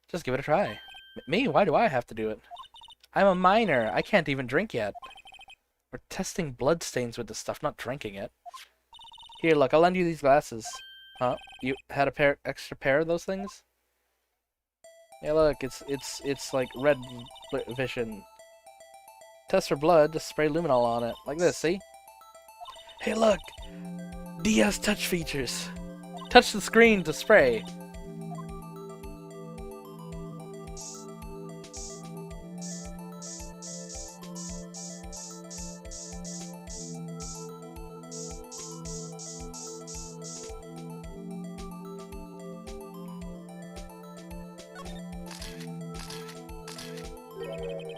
S1: Just give it a try. Me? Why do I have to do it? I'm a minor. I can't even drink yet. We're testing blood stains with this stuff, not drinking it. Here, look, I'll lend you these glasses. Huh? You had a extra pair of those things? Yeah, look, it's like red vision. Test for blood, just spray luminol on it. Like this, see? Hey, look! DS touch features. Touch the screen to spray.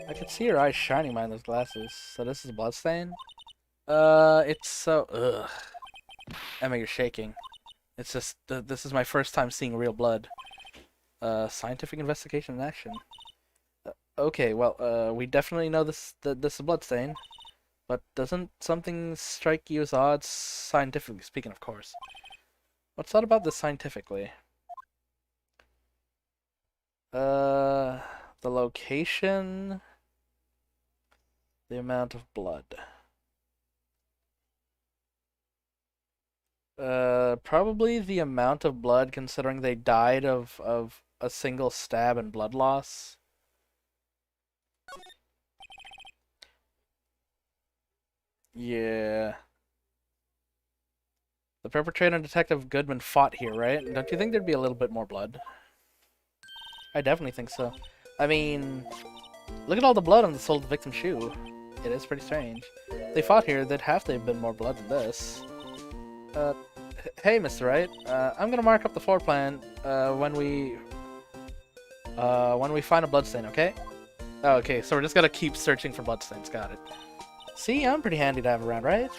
S1: I could see your eyes shining behind those glasses. So this is a blood stain? It's so... Ugh. Emma, you're shaking. It's just... this is my first time seeing real blood. Scientific investigation in action. Okay, well, we definitely know this is a blood stain. But doesn't something strike you as odd, scientifically speaking, of course? What's odd about this scientifically? The location... The amount of blood. Probably the amount of blood, considering they died of a single stab and blood loss. Yeah. The perpetrator and Detective Goodman fought here, right? Don't you think there'd be a little bit more blood? I definitely think so. I mean, look at all the blood on the sole of the victim's shoe. It is pretty strange. If they fought here, there'd have to have been more blood than this. Hey, Mr. Wright. I'm gonna mark up the floor plan when we find a bloodstain, okay? Oh, okay, so we're just gonna keep searching for bloodstains. Got it. See, I'm pretty handy to have around, right?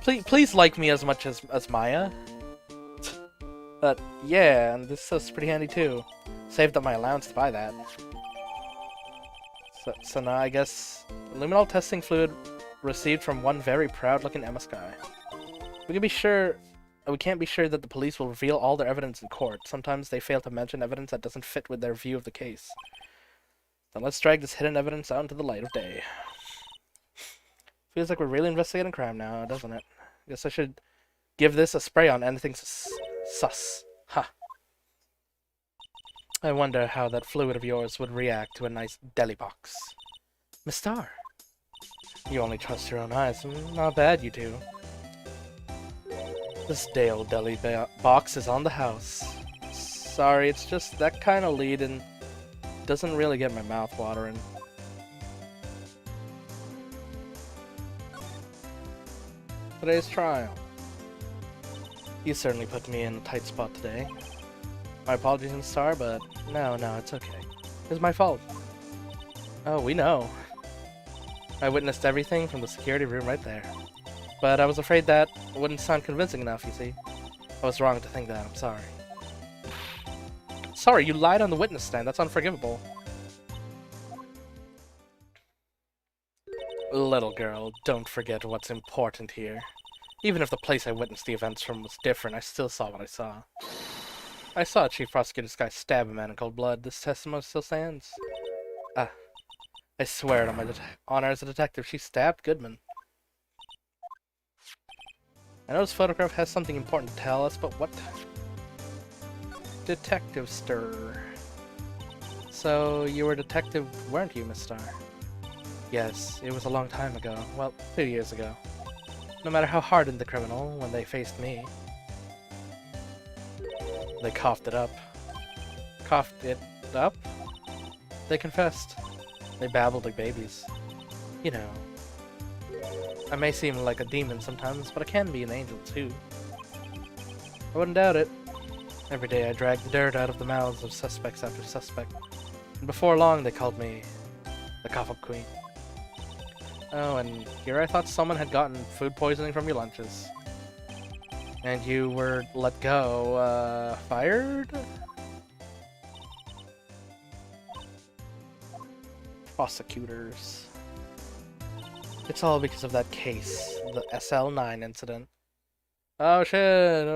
S1: Please like me as much as Maya. But yeah, and this is pretty handy too. Saved up my allowance to buy that. So now I guess luminol testing fluid received from one very proud-looking Emma Sky. We can't be sure that the police will reveal all their evidence in court. Sometimes they fail to mention evidence that doesn't fit with their view of the case. Then let's drag this hidden evidence out into the light of day. Feels like we're really investigating crime now, doesn't it? Guess I should give this a spray on anything sus. Ha. I wonder how that fluid of yours would react to a nice deli box. Miss Star. You only trust your own eyes. Not bad, you two. This day-old deli box is on the house. Sorry, it's just that kind of lead and doesn't really get my mouth watering. Today's trial. You certainly put me in a tight spot today. My apologies, Miss Star, but no, it's okay. It's my fault. Oh, we know. I witnessed everything from the security room right there. But I was afraid that wouldn't sound convincing enough, you see. I was wrong to think that, I'm sorry. Sorry, you lied on the witness stand, that's unforgivable. Little girl, don't forget what's important here. Even if the place I witnessed the events from was different, I still saw what I saw. I saw Chief Prosecutor Sky stab a man in cold blood. This testimony still stands. I swear it on my honor as a detective, she stabbed Goodman. I know this photograph has something important to tell us, but what? Detective stir. So, you were a detective, weren't you, Miss Star? Yes, it was a long time ago. Well, 2 years ago. No matter how hardened the criminal, when they faced me, they coughed it up. Coughed it up? They confessed. They babbled like babies. You know. I may seem like a demon sometimes, but I can be an angel too. I wouldn't doubt it. Every day I dragged the dirt out of the mouths of suspects after suspect. And before long they called me the Cough-Up Queen. Oh, and here I thought someone had gotten food poisoning from your lunches. And you were let go, fired? Prosecutors. It's all because of that case, the SL9 incident. Oh shit!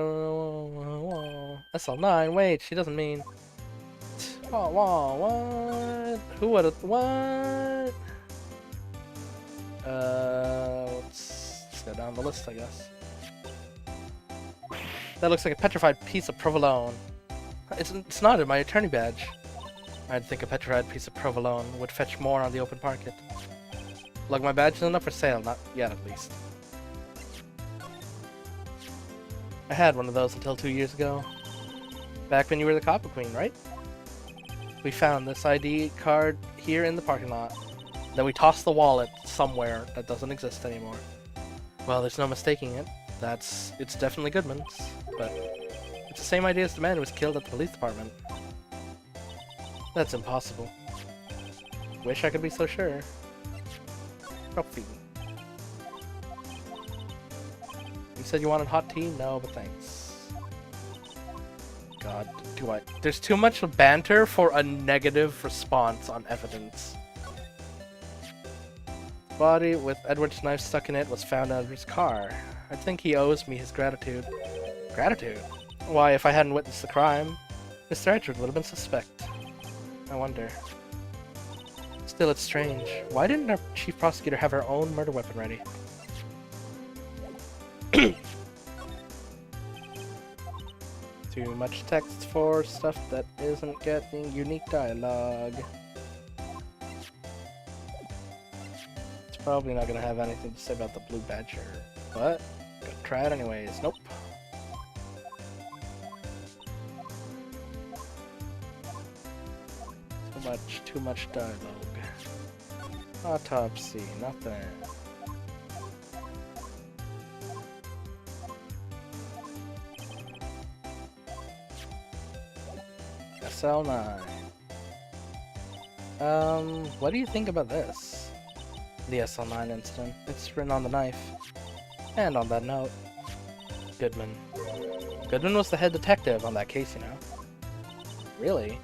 S1: SL9, wait, she doesn't mean... Oh, whoa, what? Who would've... What? Let's go down the list, I guess. That looks like a petrified piece of provolone. It's not in my attorney badge. I'd think a petrified piece of provolone would fetch more on the open market. Look, my badge isn't up for sale, not yet at least. I had one of those until 2 years ago. Back when you were the Copper Queen, right? We found this ID card here in the parking lot. Then we tossed the wallet somewhere that doesn't exist anymore. Well, there's no mistaking it. It's definitely Goodman's, but it's the same idea as the man who was killed at the police department. That's impossible. Wish I could be so sure. Coffee. You said you wanted hot tea? No, but thanks. God, there's too much banter for a negative response on evidence. Body with Edward's knife stuck in it was found out of his car. I think he owes me his gratitude. Gratitude? Why, if I hadn't witnessed the crime, Mr. Edward would have been suspect. I wonder. Still, it's strange. Why didn't our chief prosecutor have her own murder weapon ready? Too much text for stuff that isn't getting unique dialogue. It's probably not gonna have anything to say about the blue badger, but gonna try it anyways. Nope. Too much dialogue. Autopsy, nothing. SL9. What do you think about this? The SL9 incident. It's written on the knife. And on that note, Goodman. Goodman was the head detective on that case, you know. Really?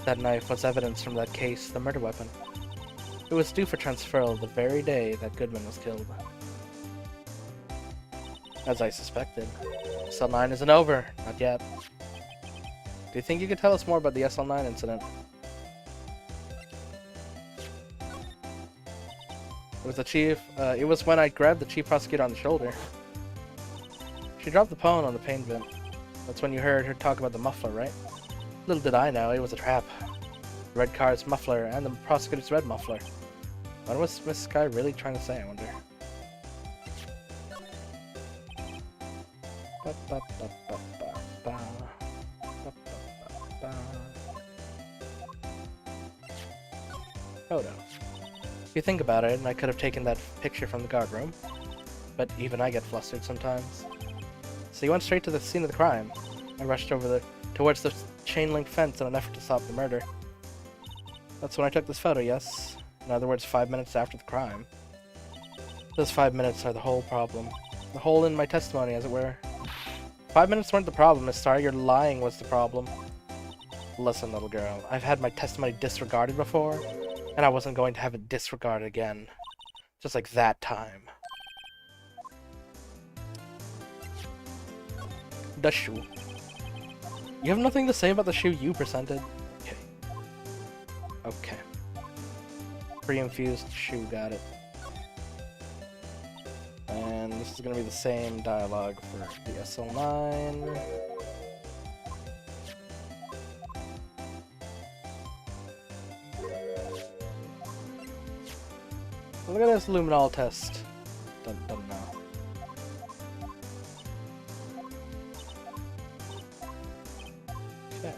S1: That knife was evidence from that case, the murder weapon. It was due for transferal the very day that Goodman was killed. As I suspected. SL9 isn't over. Not yet. Do you think you could tell us more about the SL9 incident? It was when I grabbed the chief prosecutor on the shoulder. She dropped the phone on the paint bin. That's when you heard her talk about the muffler, right? Little did I know, it was a trap. The red car's muffler and the prosecutor's red muffler. What was Miss Guy really trying to say, I wonder? Photo. If you think about it, I could have taken that picture from the guard room. But even I get flustered sometimes. So you went straight to the scene of the crime. I rushed towards the chain link fence in an effort to stop the murder. That's when I took this photo, yes? In other words, 5 minutes after the crime. Those 5 minutes are the whole problem. The hole in my testimony, as it were. 5 minutes weren't the problem, Miss Starr. Your lying was the problem. Listen, little girl. I've had my testimony disregarded before, and I wasn't going to have it disregarded again. Just like that time. The shoe. You have nothing to say about the shoe you presented? Okay. Okay. Pre-infused shoe, got it. And this is gonna be the same dialogue for the SL9. Look at this luminol test. Don't know. Okay.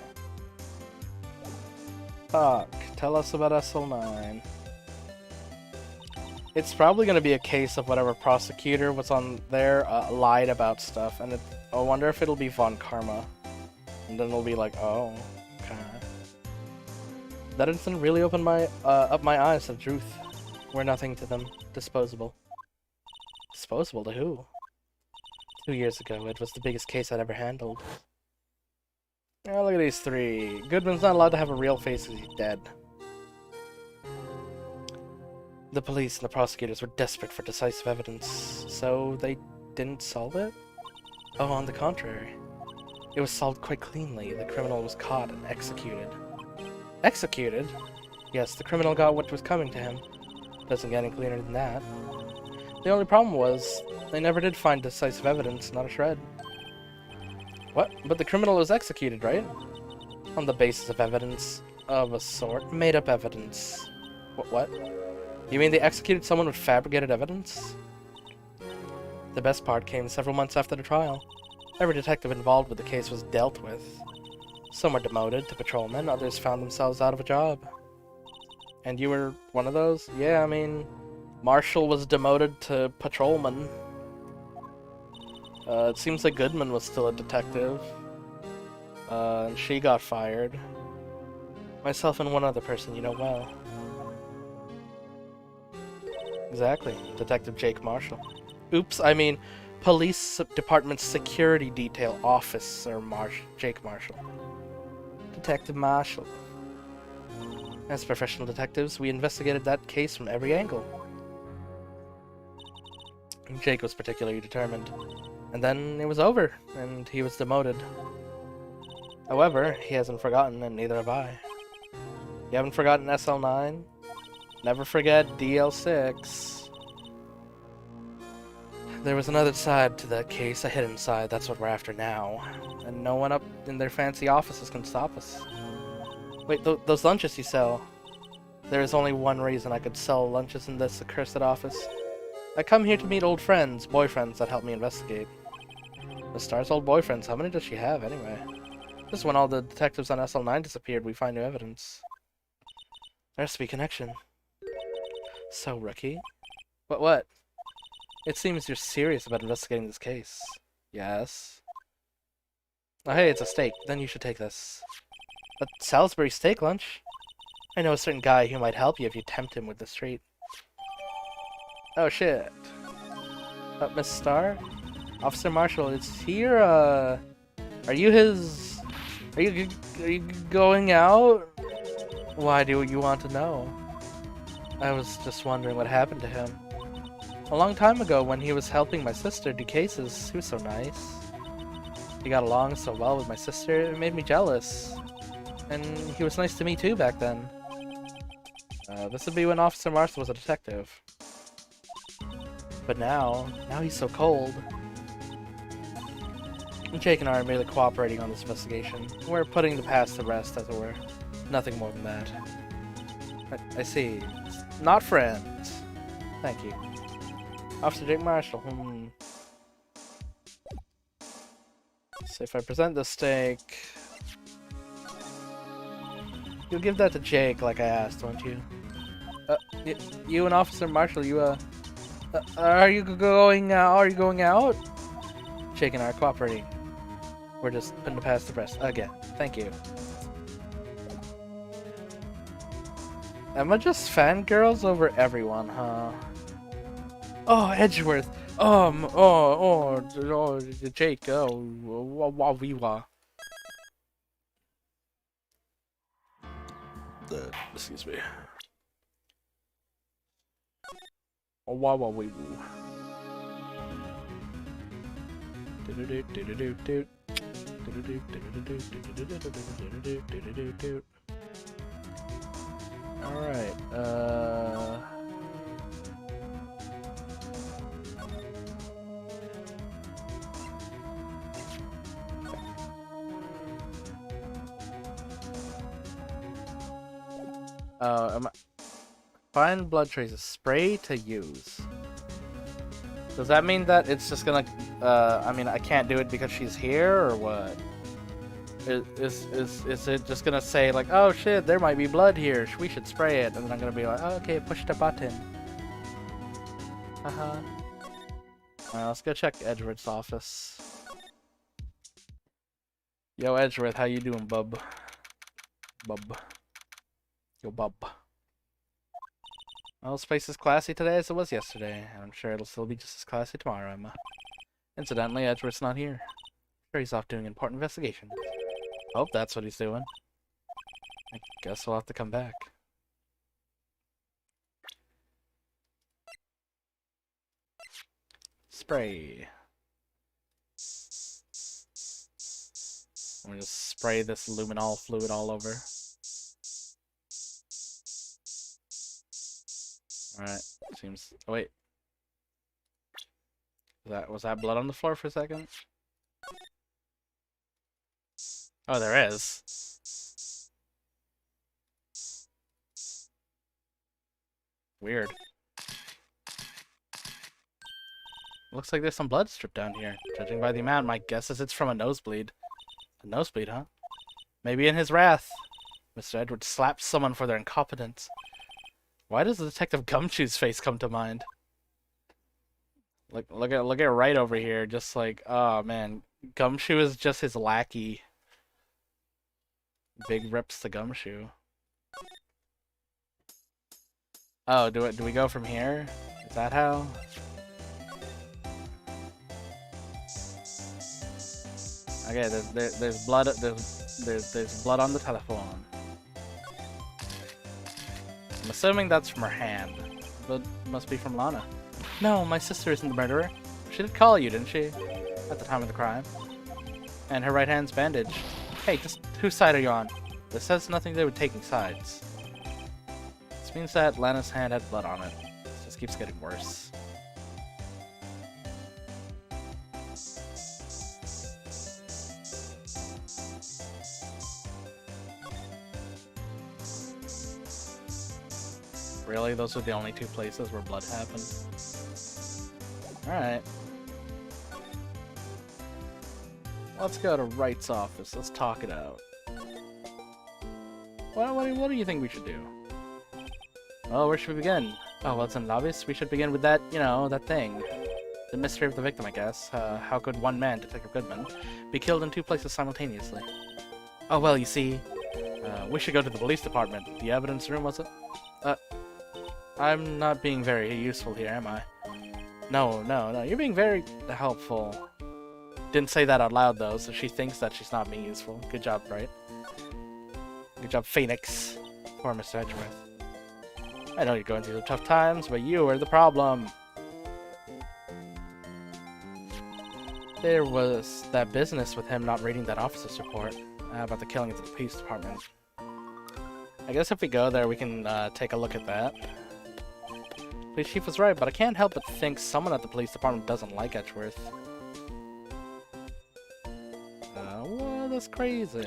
S1: Talk. Tell us about SL9. It's probably going to be a case of whatever prosecutor was on there lied about stuff, and I wonder if it'll be Von Karma. And then it'll be like, oh, okay. That incident really opened up my eyes to the truth. We're nothing to them. Disposable. Disposable to who? 2 years ago. It was the biggest case I'd ever handled. Oh, look at these three. Goodman's not allowed to have a real face because he's dead. The police and the prosecutors were desperate for decisive evidence, so they didn't solve it? Oh, on the contrary. It was solved quite cleanly. The criminal was caught and executed. Executed? Yes, the criminal got what was coming to him. Doesn't get any cleaner than that. The only problem was, they never did find decisive evidence, not a shred. What? But the criminal was executed, right? On the basis of evidence of a sort. Made-up evidence. What? You mean they executed someone with fabricated evidence? The best part came several months after the trial. Every detective involved with the case was dealt with. Some were demoted to patrolmen, others found themselves out of a job. And you were one of those? Yeah, I mean, Marshall was demoted to patrolman. It seems like Goodman was still a detective. And she got fired. Myself and one other person you know well. Exactly, Detective Jake Marshall. Oops, I mean, Police Department Security Detail Officer Jake Marshall. Detective Marshall. As professional detectives, we investigated that case from every angle. Jake was particularly determined. And then it was over, and he was demoted. However, he hasn't forgotten, and neither have I. You haven't forgotten SL9? Never forget DL6. There was another side to that case, a hidden side. That's what we're after now. And no one up in their fancy offices can stop us. Wait, those lunches you sell. There is only one reason I could sell lunches in this accursed office. I come here to meet old friends, boyfriends that help me investigate. The Star's old boyfriends, how many does she have anyway? Just when all the detectives on SL9 disappeared, we find new evidence. There has to be a connection. So, Rookie? What? It seems you're serious about investigating this case. Yes. Oh, hey, it's a steak. Then you should take this. A Salisbury steak lunch? I know a certain guy who might help you if you tempt him with this treat. Oh, shit. Miss Starr? Officer Marshall, is here, are you his... Are you going out? Why do you want to know? I was just wondering what happened to him. A long time ago, when he was helping my sister do cases, he was so nice. He got along so well with my sister, it made me jealous. And he was nice to me too back then. This would be when Officer Marshall was a detective. But now he's so cold. Jake and I are merely cooperating on this investigation. We're putting the past to rest, as it were. Nothing more than that. I see. Not friends. Thank you. Officer Jake Marshall. So if I present the steak... You'll give that to Jake like I asked, won't you? You and Officer Marshall, are you going out? Are you going out? Jake and I are cooperating. We're just putting the past to rest. Again. Thank you. Am I just fangirls over everyone, huh? Oh, Edgeworth. Jake. Excuse me. Alright, find blood traces. Spray to use. Does that mean that it's just gonna, I mean, I can't do it because she's here, or what? Is it just gonna say, like, oh shit, there might be blood here, we should spray it, and then I'm gonna be like, oh, okay, push the button. Alright, let's go check Edgeworth's office. Yo, Edgeworth, how you doing, bub? Yo, bub. Well, this place is classy today as it was yesterday, and I'm sure it'll still be just as classy tomorrow, Emma. Incidentally, Edgeworth's not here. Sure, he's off doing important investigation. Hope that's what he's doing. I guess we'll have to come back. Spray. I'm gonna just spray this luminol fluid all over. Alright, seems... Oh, wait. Was that blood on the floor for a second? Oh, there is. Weird. Looks like there's some blood stripped down here. Judging by the amount, my guess is it's from a nosebleed. A nosebleed, huh? Maybe in his wrath, Mr. Edwards slapped someone for their incompetence. Why does Detective Gumshoe's face come to mind? Look at Wright over here, just like, oh man, Gumshoe is just his lackey. Big rips to Gumshoe. Oh, do we go from here? Is that how? Okay, there's blood. There's blood on the telephone. I'm assuming that's from her hand, but must be from Lana. No, my sister isn't the murderer. She did call you, didn't she? At the time of the crime. And her right hand's bandaged. Hey, just whose side are you on? This has nothing to do with taking sides. This means that Lana's hand had blood on it. This just keeps getting worse. Really? Those are the only two places where blood happened? Alright. Let's go to Wright's office. Let's talk it out. Well, what do you think we should do? Oh, where should we begin? Oh, well, it's obvious. We should begin with that, you know, that thing. The mystery of the victim, I guess. How could one man, Detective Goodman, be killed in two places simultaneously? Oh, well, you see, we should go to the police department. The evidence room, was it? I'm not being very useful here, am I? No, you're being very helpful. Didn't say that out loud, though, so she thinks that she's not being useful. Good job, Wright. Good job, Phoenix. Poor Mr. Edgeworth. I know you're going through tough times, but you are the problem. There was that business with him not reading that officer's report about the killing at the police department. I guess if we go there, we can take a look at that. Police chief was right, but I can't help but think someone at the police department doesn't like Edgeworth. Well, that's crazy.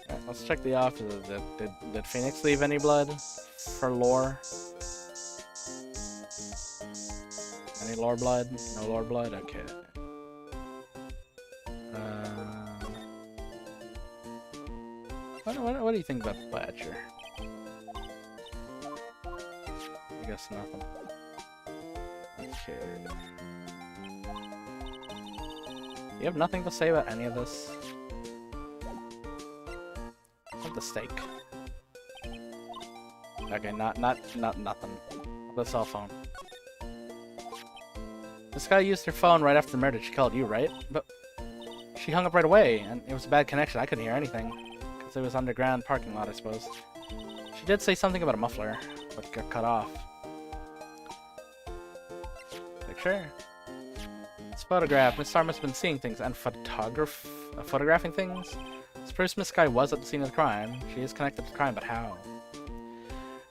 S1: Right, let's check the office. Did Phoenix leave any blood for lore? Any lore blood? No lore blood? Okay. What do you think about the Badger? I guess nothing. Okay. You have nothing to say about any of this? What the steak? Okay, not nothing. The cell phone. This guy used her phone right after the murder. She called you, right? But she hung up right away, and it was a bad connection. I couldn't hear anything. Because it was underground parking lot, I suppose. She did say something about a muffler, but got cut off. Picture? This photograph. Miss Star must have been seeing things and photographing things. This person Miss Guy was at the scene of the crime. She is connected to the crime, but how?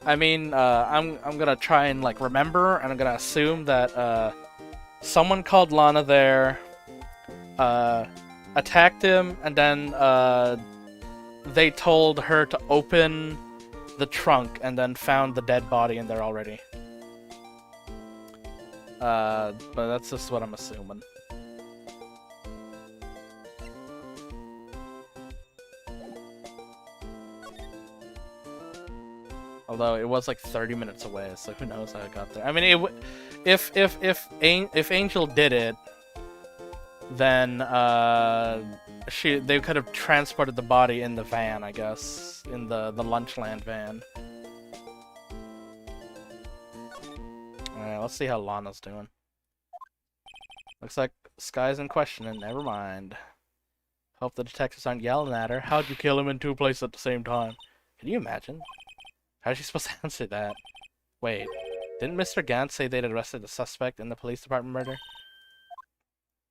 S1: I mean, I'm gonna try and like remember, and I'm gonna assume that someone called Lana there, attacked him, and then they told her to open the trunk, and then found the dead body in there already. But that's just what I'm assuming. Although it was like 30 minutes away, so who knows how it got there. I mean, if Angel did it, then they could have transported the body in the van, I guess, in the Lunchland van. Alright, let's see how Lana's doing. Looks like Sky's in question, and never mind. Hope the detectives aren't yelling at her. How'd you kill him in 2 places at the same time? Can you imagine? How's she supposed to answer that? Wait, didn't Mr. Gant say they'd arrested the suspect in the police department murder?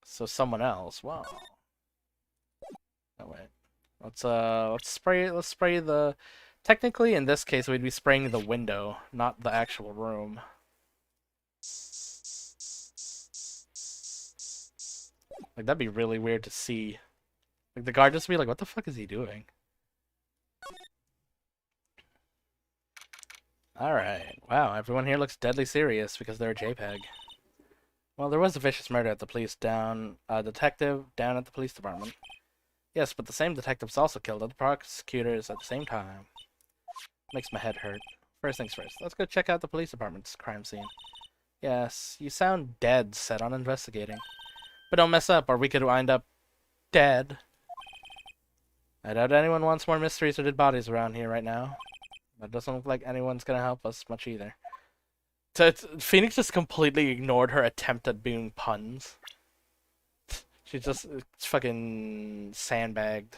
S1: So someone else. Wow. Oh wait. Let's spray the. Technically, in this case, we'd be spraying the window, not the actual room. Like that'd be really weird to see. Like the guard just be like, "What the fuck is he doing?" Alright. Wow, everyone here looks deadly serious because they're a JPEG. Well, there was a vicious murder at the police detective down at the police department. Yes, but the same detective was also killed at the prosecutors at the same time. Makes my head hurt. First things first, let's go check out the police department's crime scene. Yes, you sound dead set on investigating. But don't mess up, or we could wind up dead. I doubt anyone wants more mysteries or dead bodies around here right now. That doesn't look like anyone's gonna help us much either. Phoenix just completely ignored her attempt at being puns. She just fucking sandbagged.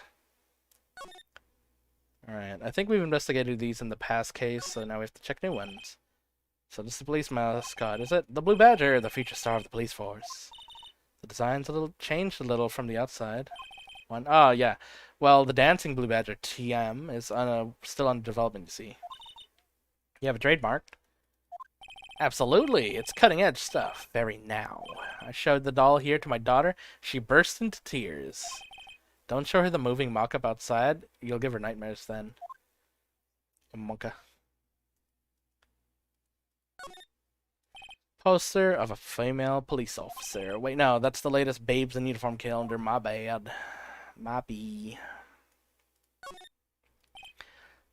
S1: Alright, I think we've investigated these in the past case, so now we have to check new ones. So this is the police mascot, is it? The Blue Badger, the feature star of the police force. The design's changed a little from the outside. Oh, yeah. Well, the dancing Blue Badger, TM, is still under development, you see. You have it trademarked? Absolutely. It's cutting-edge stuff. Very now. I showed the doll here to my daughter. She burst into tears. Don't show her the moving mock-up outside. You'll give her nightmares then. Monka. Poster of a female police officer. Wait, no, that's the latest Babes in Uniform calendar. My bad. My B.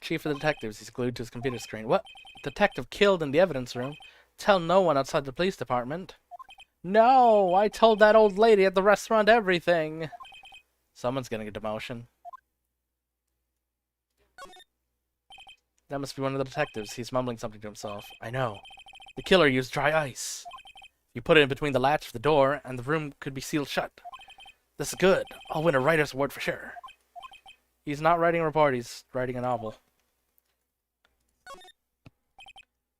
S1: Chief of detectives. He's glued to his computer screen. What? Detective killed in the evidence room? Tell no one outside the police department. No! I told that old lady at the restaurant everything! Someone's getting a demotion. That must be one of the detectives. He's mumbling something to himself. I know. The killer used dry ice. You put it in between the latch of the door, and the room could be sealed shut. This is good. I'll win a writer's award for sure. He's not writing a report, he's writing a novel.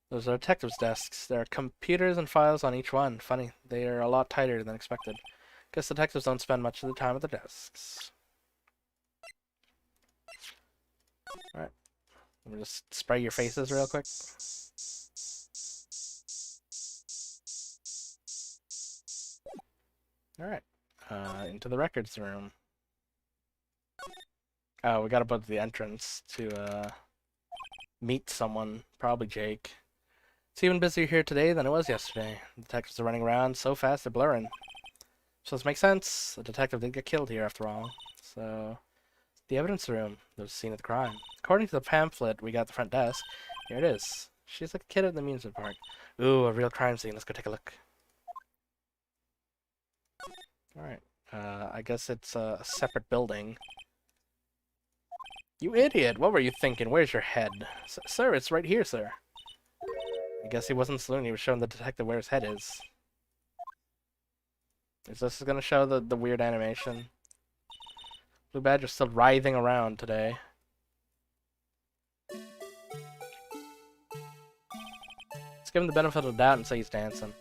S1: Those are detectives' desks. There are computers and files on each one. Funny, they are a lot tighter than expected. Guess detectives don't spend much of the time at their desks. Alright. Let me just spray your faces real quick. Alright. Into the records room. Oh, we gotta go to the entrance to meet someone. Probably Jake. It's even busier here today than it was yesterday. The detectives are running around so fast they're blurring. So this makes sense. The detective did get killed here after all. So, the evidence room. There's a scene of the crime. According to the pamphlet we got at the front desk, here it is. She's like a kid at the amusement park. Ooh, a real crime scene. Let's go take a look. Alright. I guess it's a separate building. You idiot! What were you thinking? Where's your head? Sir, it's right here, sir. I guess he wasn't saloon. He was showing the detective where his head is. Is this gonna show the weird animation? Blue Badger's still writhing around today. Let's give him the benefit of the doubt and say he's dancing.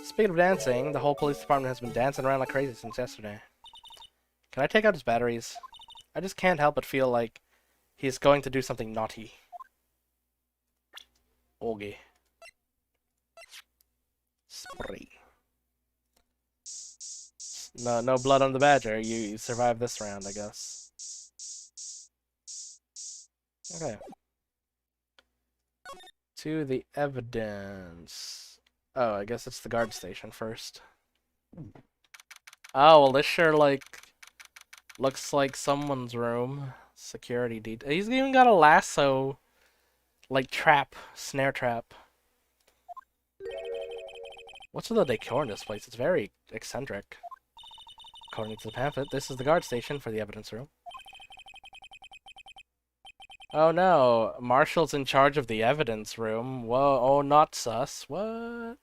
S1: Speaking of dancing, the whole police department has been dancing around like crazy since yesterday. Can I take out his batteries? I just can't help but feel like he's going to do something naughty. Okay. Spray. No blood on the badger. You survived this round, I guess. Okay. To the evidence. Oh, I guess it's the guard station first. Oh, well, this sure, like, looks like someone's room. Security detail. He's even got a lasso, like, trap, snare trap. What's with the decor in this place? It's very eccentric. According to the pamphlet, this is the guard station for the evidence room. Oh no, Marshall's in charge of the evidence room. Whoa, oh, not sus. What?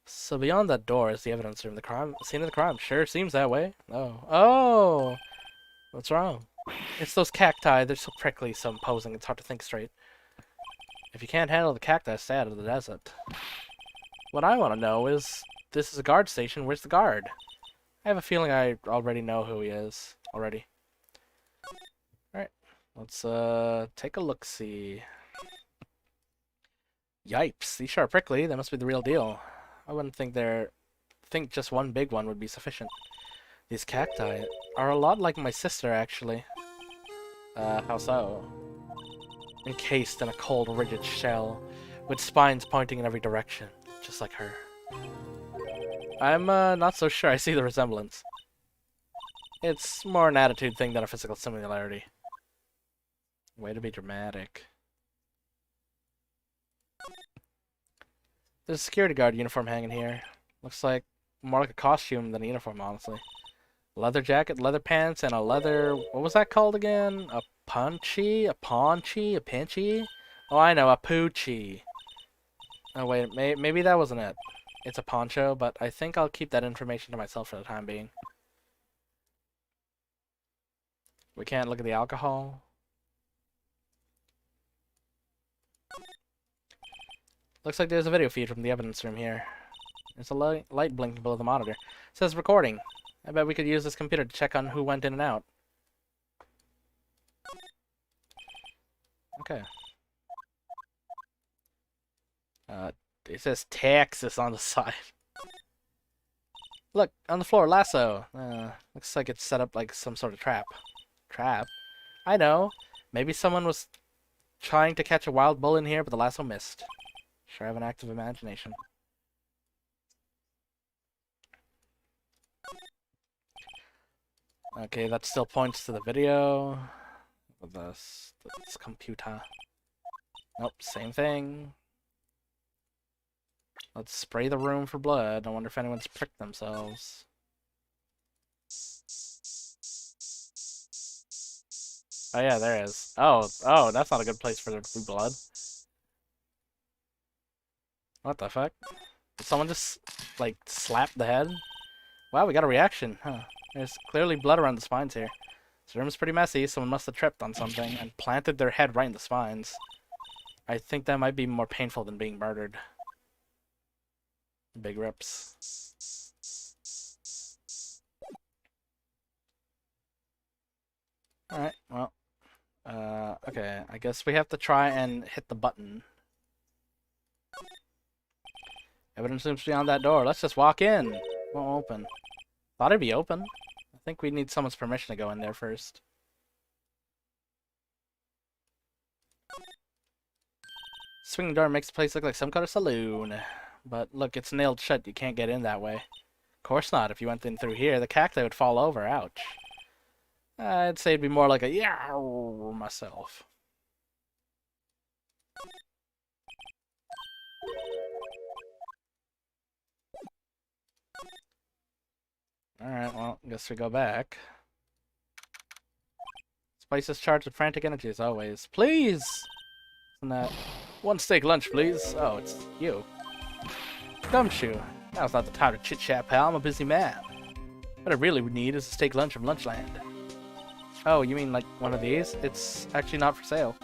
S1: So beyond that door is the evidence room. The crime scene of the crime. Sure seems that way. Oh. Oh! What's wrong? It's those cacti. They're so prickly, so imposing, it's hard to think straight. If you can't handle the cacti, stay out of the desert. What I want to know is, this is a guard station. Where's the guard? I have a feeling I already know who he is. Already. Alright. Let's, take a look-see. Yipes. These sure are prickly. They must be the real deal. I wouldn't think just one big one would be sufficient. These cacti are a lot like my sister, actually. How so? Encased in a cold, rigid shell, with spines pointing in every direction, just like her. I'm, not so sure I see the resemblance. It's more an attitude thing than a physical similarity. Way to be dramatic. There's a security guard uniform hanging here. Looks like more like a costume than a uniform, honestly. Leather jacket, leather pants, and a leather... What was that called again? A punchy? A paunchy? A pinchy? Oh, I know, a poochie. Oh, wait, maybe that wasn't it. It's a poncho, but I think I'll keep that information to myself for the time being. We can't look at the alcohol. Looks like there's a video feed from the evidence room here. There's a light blinking below the monitor. It says recording. I bet we could use this computer to check on who went in and out. Okay. It says Texas on the side. Look, on the floor, lasso. Looks like it's set up like some sort of trap. Trap? I know. Maybe someone was trying to catch a wild bull in here, but the lasso missed. Sure have an active imagination. Okay, that still points to the video. With this computer. Nope, same thing. Let's spray the room for blood. I wonder if anyone's pricked themselves. Oh yeah, there is. Oh, that's not a good place for there to be blood. What the fuck? Did someone just, like, slap the head? Wow, we got a reaction, huh? There's clearly blood around the spines here. This room is pretty messy. Someone must have tripped on something and planted their head right in the spines. I think that might be more painful than being murdered. Big rips. Alright, well. Okay, I guess we have to try and hit the button. Evidence seems beyond that door. Let's just walk in. Won't open. Thought it'd be open. I think we need someone's permission to go in there first. Swinging door makes the place look like some kind of saloon. But look, it's nailed shut. You can't get in that way. Of course not. If you went in through here, the cacti would fall over. Ouch. I'd say it'd be more like a yow myself. Alright, well, I guess we go back. This place is charged with frantic energy as always. Please! Isn't that... One steak lunch, please. Oh, it's you. Gumshoe. Now's not the time to chit-chat, pal. I'm a busy man. What I really need is a steak lunch from Lunchland. Oh, you mean like one of these? It's actually not for sale.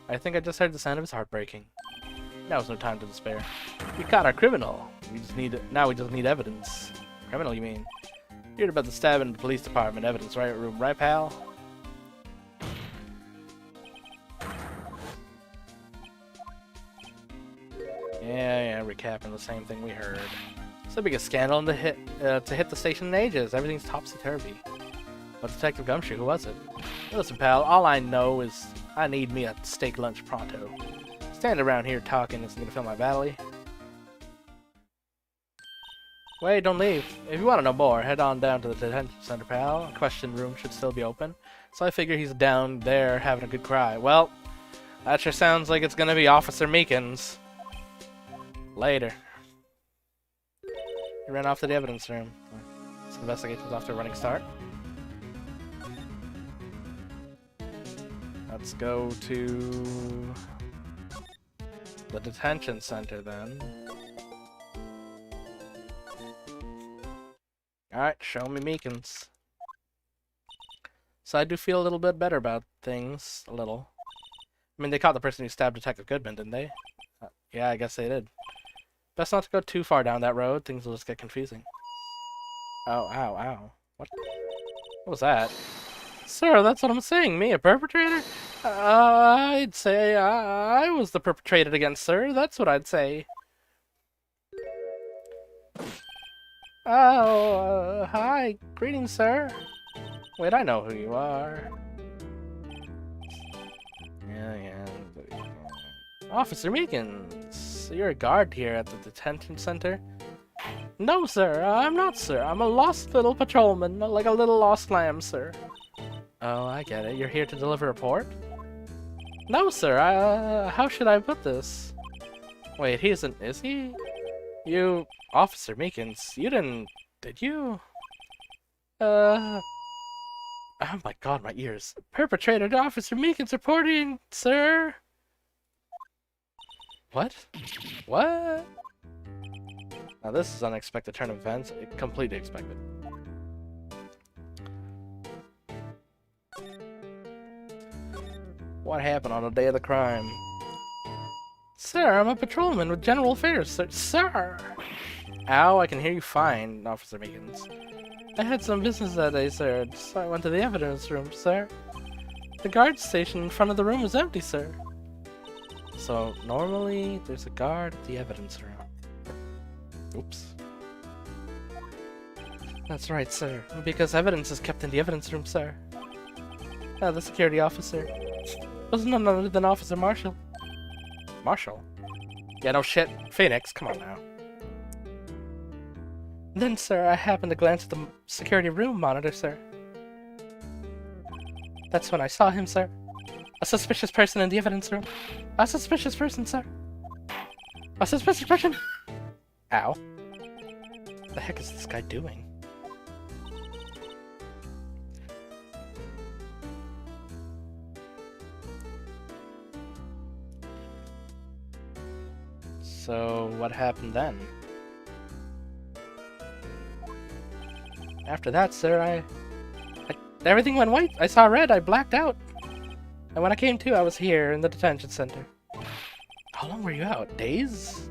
S1: I think I just heard the sound of his heart breaking. Now's no time to despair. We caught our criminal. Now we just need evidence. Criminal, you mean? You heard about the stabbing in the police department. Evidence right room, right, pal? Yeah, recapping the same thing we heard. It's the biggest scandal to hit the station in ages. Everything's topsy-turvy. But Detective Gumshoe, who was it? Listen, pal, all I know is I need me a steak lunch pronto. Standing around here talking isn't gonna fill my belly. Wait, don't leave. If you want to know more, head on down to the detention center, pal. The question room should still be open. So I figure he's down there having a good cry. Well, that sure sounds like it's gonna be Officer Meekins. Later. He ran off to the evidence room. This investigation's off to a running start. Let's go to the detention center then. Alright, show me Meekins. So I do feel a little bit better about things, a little. I mean, they caught the person who stabbed Detective Goodman, didn't they? Yeah, I guess they did. Best not to go too far down that road, things will just get confusing. Oh, ow, ow. What was that? Sir, that's what I'm saying. Me, a perpetrator? I'd say I was the perpetrator against, sir. That's what I'd say. Oh, hi. Greetings, sir. Wait, I know who you are. Yeah. Officer Meekins, you're a guard here at the detention center? No, sir. I'm not, sir. I'm a lost little patrolman, like a little lost lamb, sir. Oh, I get it. You're here to deliver a report? No, sir. How should I put this? Wait, he isn't, is he? You, Officer Meekins, you didn't, did you? Oh my god, my ears. Perpetrator to Officer Meekins reporting, sir. What? What? Now this is unexpected turn of events. Completely expected. What happened on the day of the crime? Sir, I'm a patrolman with general affairs, sir. Sir! Ow, I can hear you fine, Officer Meekins. I had some business that day, sir, so I went to the evidence room, sir. The guard station in front of the room was empty, sir. So, normally, there's a guard at the evidence room. Oops. That's right, sir. Because evidence is kept in the evidence room, sir. The security officer was none other than Officer Marshall. Marshall? Yeah, no shit. Phoenix, come on now. Then, sir, I happened to glance at the security room monitor, sir. That's when I saw him, sir. A suspicious person in the evidence room. A suspicious person, sir. A suspicious person! Ow. What the heck is this guy doing? So, what happened then? After that, sir, everything went white. I saw red. I blacked out. And when I came to, I was here in the detention center. How long were you out? Days?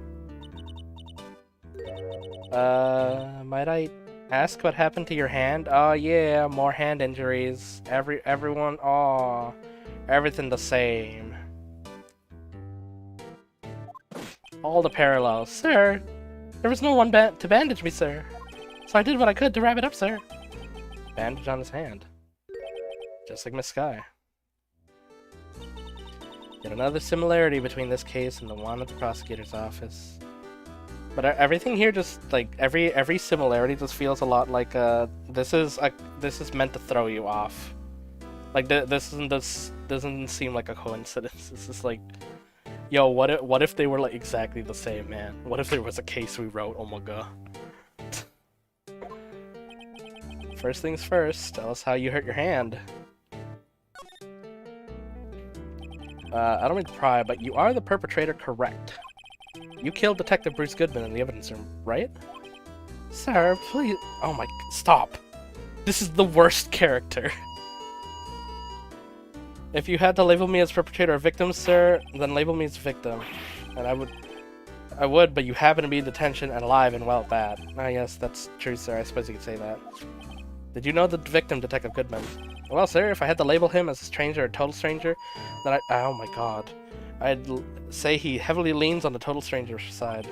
S1: Might I ask what happened to your hand? Oh yeah, more hand injuries. Everyone, oh, everything the same. All the parallels. Sir, there was no one to bandage me, sir. So I did what I could to wrap it up, sir. Bandage on his hand. Just like Miss Sky. Yet another similarity between this case and the one at the prosecutor's office. But everything here just, like, every similarity just feels a lot like, this is meant to throw you off. Like, this doesn't seem like a coincidence. This is like, yo, what if they were, like, exactly the same, man? What if there was a case we wrote? Oh my god. First things first, tell us how you hurt your hand. I don't mean to pry, but you are the perpetrator, correct? You killed Detective Bruce Goodman in the evidence room, right? Sir, please... Oh my... Stop! This is the worst character. If you had to label me as perpetrator or victim, sir, then label me as victim. And I would, but you happen to be in detention and alive and well bad. Ah, yes, that's true, sir. I suppose you could say that. Did you know the victim, Detective Goodman? Well, sir, if I had to label him as a stranger or a total stranger, then oh my god. I'd say he heavily leans on the total stranger side.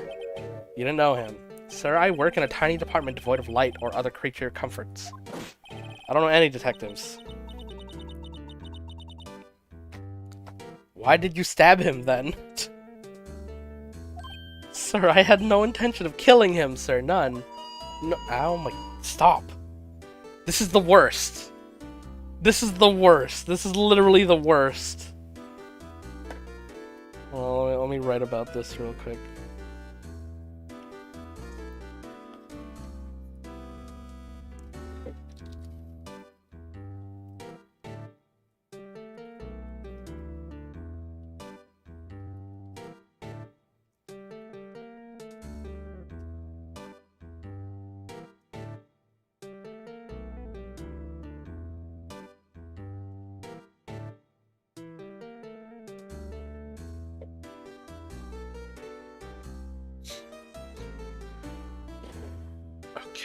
S1: You didn't know him. Sir, I work in a tiny department devoid of light or other creature comforts. I don't know any detectives. Why did you stab him, then? Sir, I had no intention of killing him, sir. None. No. Ow my... Stop. This is the worst. This is the worst. This is literally the worst. Well, let me write about this real quick. Okay.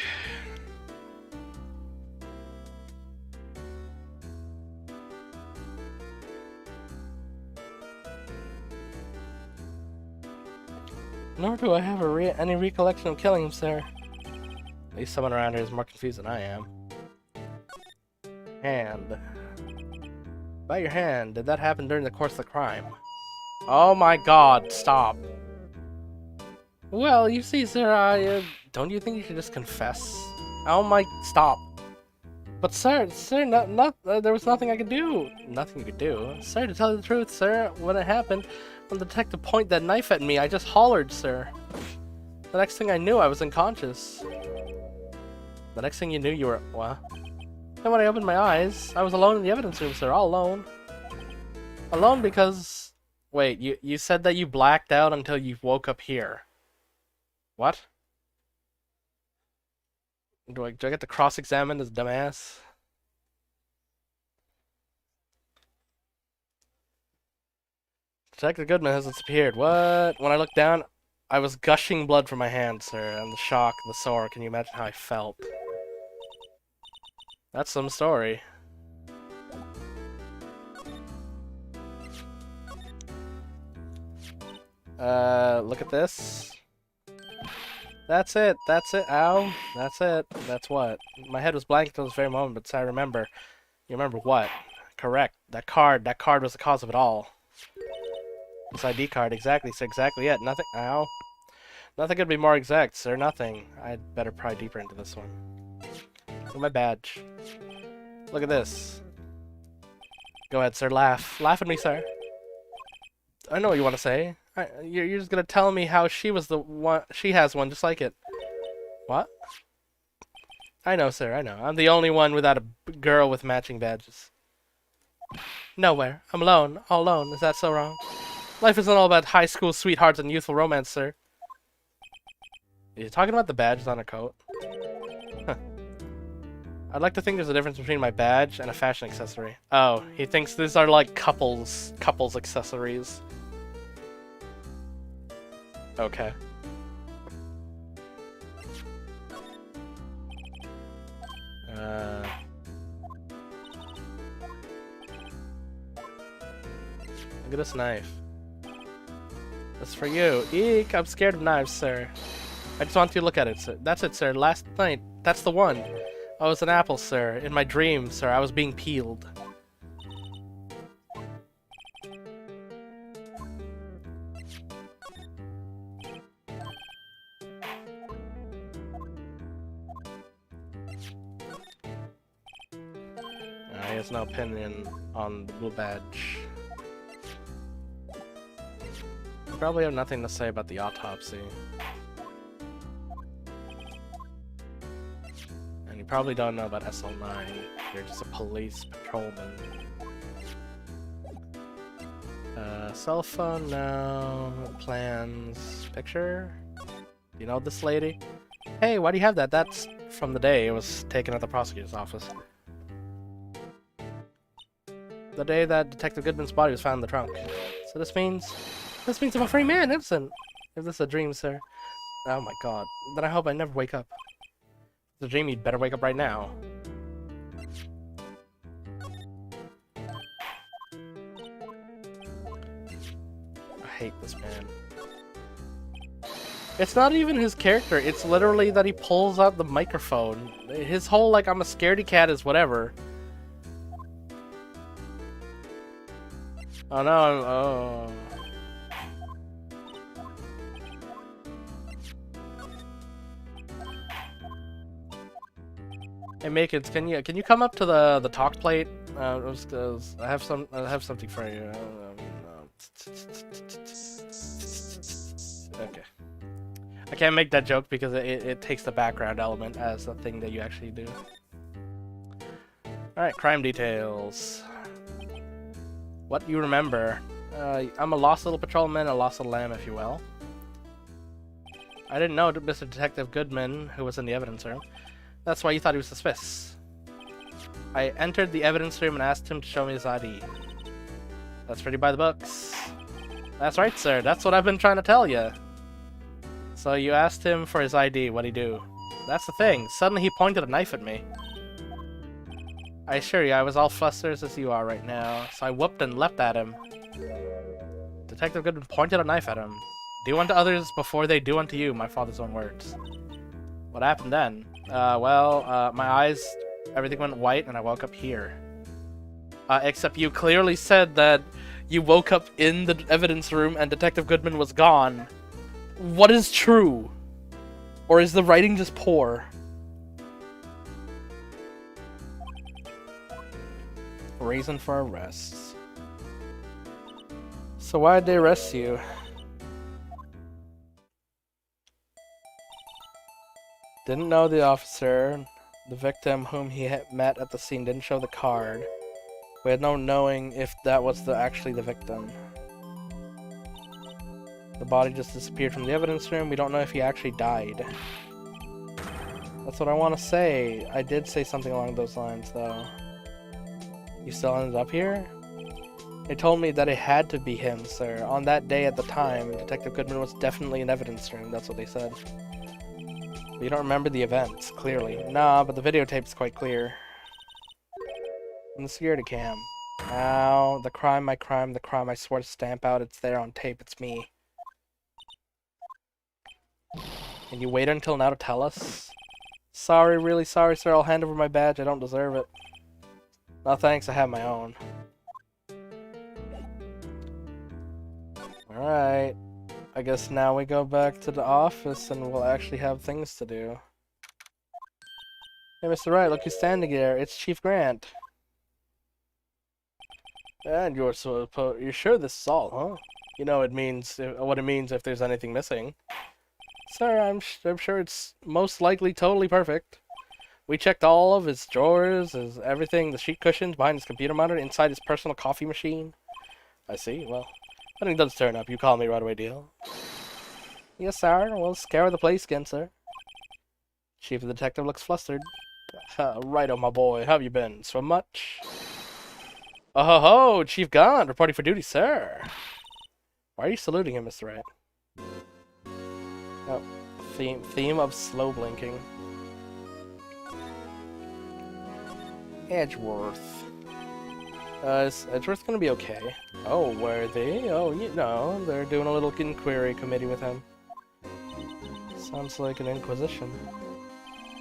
S1: Nor do I have any recollection of killing him, sir. At least someone around here is more confused than I am. Hand. By your hand, did that happen during the course of the crime? Oh my god, stop. Well, you see, sir, don't you think you should just confess? Oh my, stop. But sir, there was nothing I could do. Nothing you could do? Sir, to tell you the truth, sir, when it happened, when the detective pointed that knife at me, I just hollered, sir. The next thing I knew, I was unconscious. The next thing you knew, you were, what? Then when I opened my eyes, I was alone in the evidence room, sir, all alone. Alone because... Wait, you said that you blacked out until you woke up here. What? Do I get to cross-examine this dumbass? Detective Goodman has disappeared. What? When I looked down, I was gushing blood from my hand, sir, and the shock, the sore. Can you imagine how I felt? That's some story. Look at this. That's it. That's it. Ow. That's it. That's what. My head was blank until this very moment, but I remember. You remember what? Correct. That card. That card was the cause of it all. This ID card. Exactly. So exactly it. Nothing. Ow. Nothing could be more exact, sir. Nothing. I'd better pry deeper into this one. Look at my badge. Look at this. Go ahead, sir. Laugh. Laugh at me, sir. I know what you want to say. You're just gonna tell me how she was the one. She has one just like it. What? I know, sir. I know. I'm the only one without a girl with matching badges. Nowhere. I'm alone. All alone. Is that so wrong? Life isn't all about high school sweethearts and youthful romance, sir. Are you talking about the badges on her coat? Huh. I'd like to think there's a difference between my badge and a fashion accessory. Oh, he thinks these are like couples accessories. Okay. Look at this knife. That's for you. Eek, I'm scared of knives, sir. I just want you to look at it, sir. That's it, sir. Last night. That's the one. I was an apple, sir. In my dream, sir. I was being peeled. He has no opinion on the blue badge. You probably have nothing to say about the autopsy. And you probably don't know about SL9. You're just a police patrolman. Cell phone, no. Plans. Picture? Do you know this lady? Hey, why do you have that? That's from the day it was taken at the prosecutor's office. The day that Detective Goodman's body was found in the trunk. So this means I'm a free man, innocent. If this is a dream, sir. Oh my god. Then I hope I never wake up. If it's a dream, you'd better wake up right now. I hate this man. It's not even his character, it's literally that he pulls out the microphone. His whole, like, I'm a scaredy cat is whatever. Oh no, oh. Hey Makins, can you come up to the talk plate? I have something for you. Okay. I can't make that joke because it takes the background element as the thing that you actually do. Alright, crime details. What do you remember? I'm a lost little patrolman, a lost little lamb, if you will. I didn't know Mr. Detective Goodman, who was in the evidence room. That's why you thought he was suspicious. I entered the evidence room and asked him to show me his ID. That's pretty by the books. That's right, sir. That's what I've been trying to tell you. So you asked him for his ID. What'd he do? That's the thing. Suddenly he pointed a knife at me. I assure you, I was all flustered as you are right now, so I whooped and leapt at him. Detective Goodman pointed a knife at him. Do unto others before they do unto you, my father's own words. What happened then? My eyes, everything went white, and I woke up here. Except you clearly said that you woke up in the evidence room and Detective Goodman was gone. What is true? Or is the writing just poor? Reason for arrests. So why'd they arrest you? Didn't know the officer. The victim whom he had met at the scene didn't show the card. We had no knowing if that was actually the victim. The body just disappeared from the evidence room. We don't know if he actually died. That's what I want to say. I did say something along those lines, though. You still ended up here? They told me that it had to be him, sir. On that day at the time, Detective Goodman was definitely in evidence room. That's what they said. But you don't remember the events, clearly. Nah, but the videotape's quite clear. And the security cam. Now, the crime, my crime, the crime I swore to stamp out. It's there on tape. It's me. And you wait until now to tell us? Sorry, really sorry, sir. I'll hand over my badge. I don't deserve it. No thanks, I have my own. Alright. I guess now we go back to the office and we'll actually have things to do. Hey, Mr. Wright, look who's standing there. It's Chief Grant. And you're sure this is all, huh? You know it means what it means if there's anything missing. Sir, I'm sure it's most likely totally perfect. We checked all of his drawers, his everything, the sheet cushions, behind his computer monitor, inside his personal coffee machine. I see. Well, if anything does turn up, you call me right away, deal? Yes, sir. We'll scour the place again, sir. Chief of the Detective looks flustered. Righto, my boy. How have you been? Swim much? Oh ho ho! Chief Gaunt, reporting for duty, sir. Why are you saluting him, Mr. Wright? Oh, theme of slow blinking. Edgeworth. Is Edgeworth gonna be okay? Oh, were they? Oh, you know, they're doing a little inquiry committee with him. Sounds like an inquisition.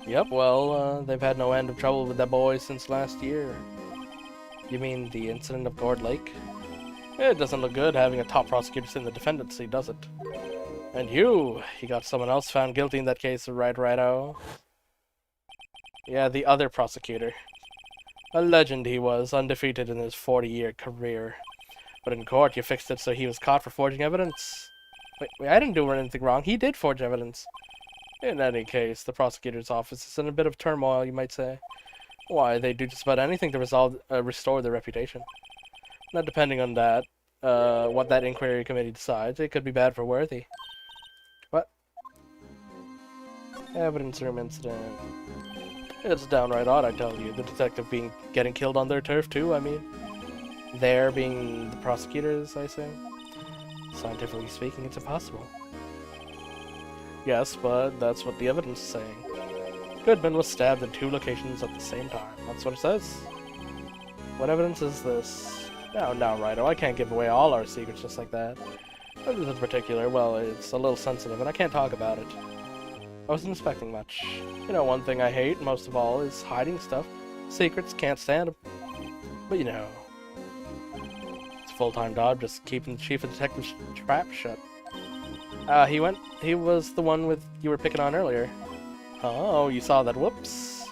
S1: Yep, well, they've had no end of trouble with that boy since last year. You mean the incident of Gord Lake? It doesn't look good having a top prosecutor sit in the defendant's seat, does it? And you got someone else found guilty in that case, righto? Yeah, the other prosecutor. A legend he was, undefeated in his 40-year career. But in court, you fixed it so he was caught for forging evidence. Wait, I didn't do anything wrong. He did forge evidence. In any case, the prosecutor's office is in a bit of turmoil, you might say. Why, they do just about anything to restore their reputation. Now, depending on that, what that inquiry committee decides, it could be bad for Worthy. What? Evidence room incident. It's downright odd, I tell you. The detective getting killed on their turf, too, I mean. There being the prosecutors, I say. Scientifically speaking, it's impossible. Yes, but that's what the evidence is saying. Goodman was stabbed in 2 locations at the same time. That's what it says. What evidence is this? No, Righto, I can't give away all our secrets just like that. This in particular, well, it's a little sensitive, and I can't talk about it. I wasn't expecting much. You know, one thing I hate most of all is hiding stuff. Secrets, can't stand them. But you know, it's a full-time job just keeping the chief of detective's trap shut. He was the one you were picking on earlier. Oh, you saw that, whoops.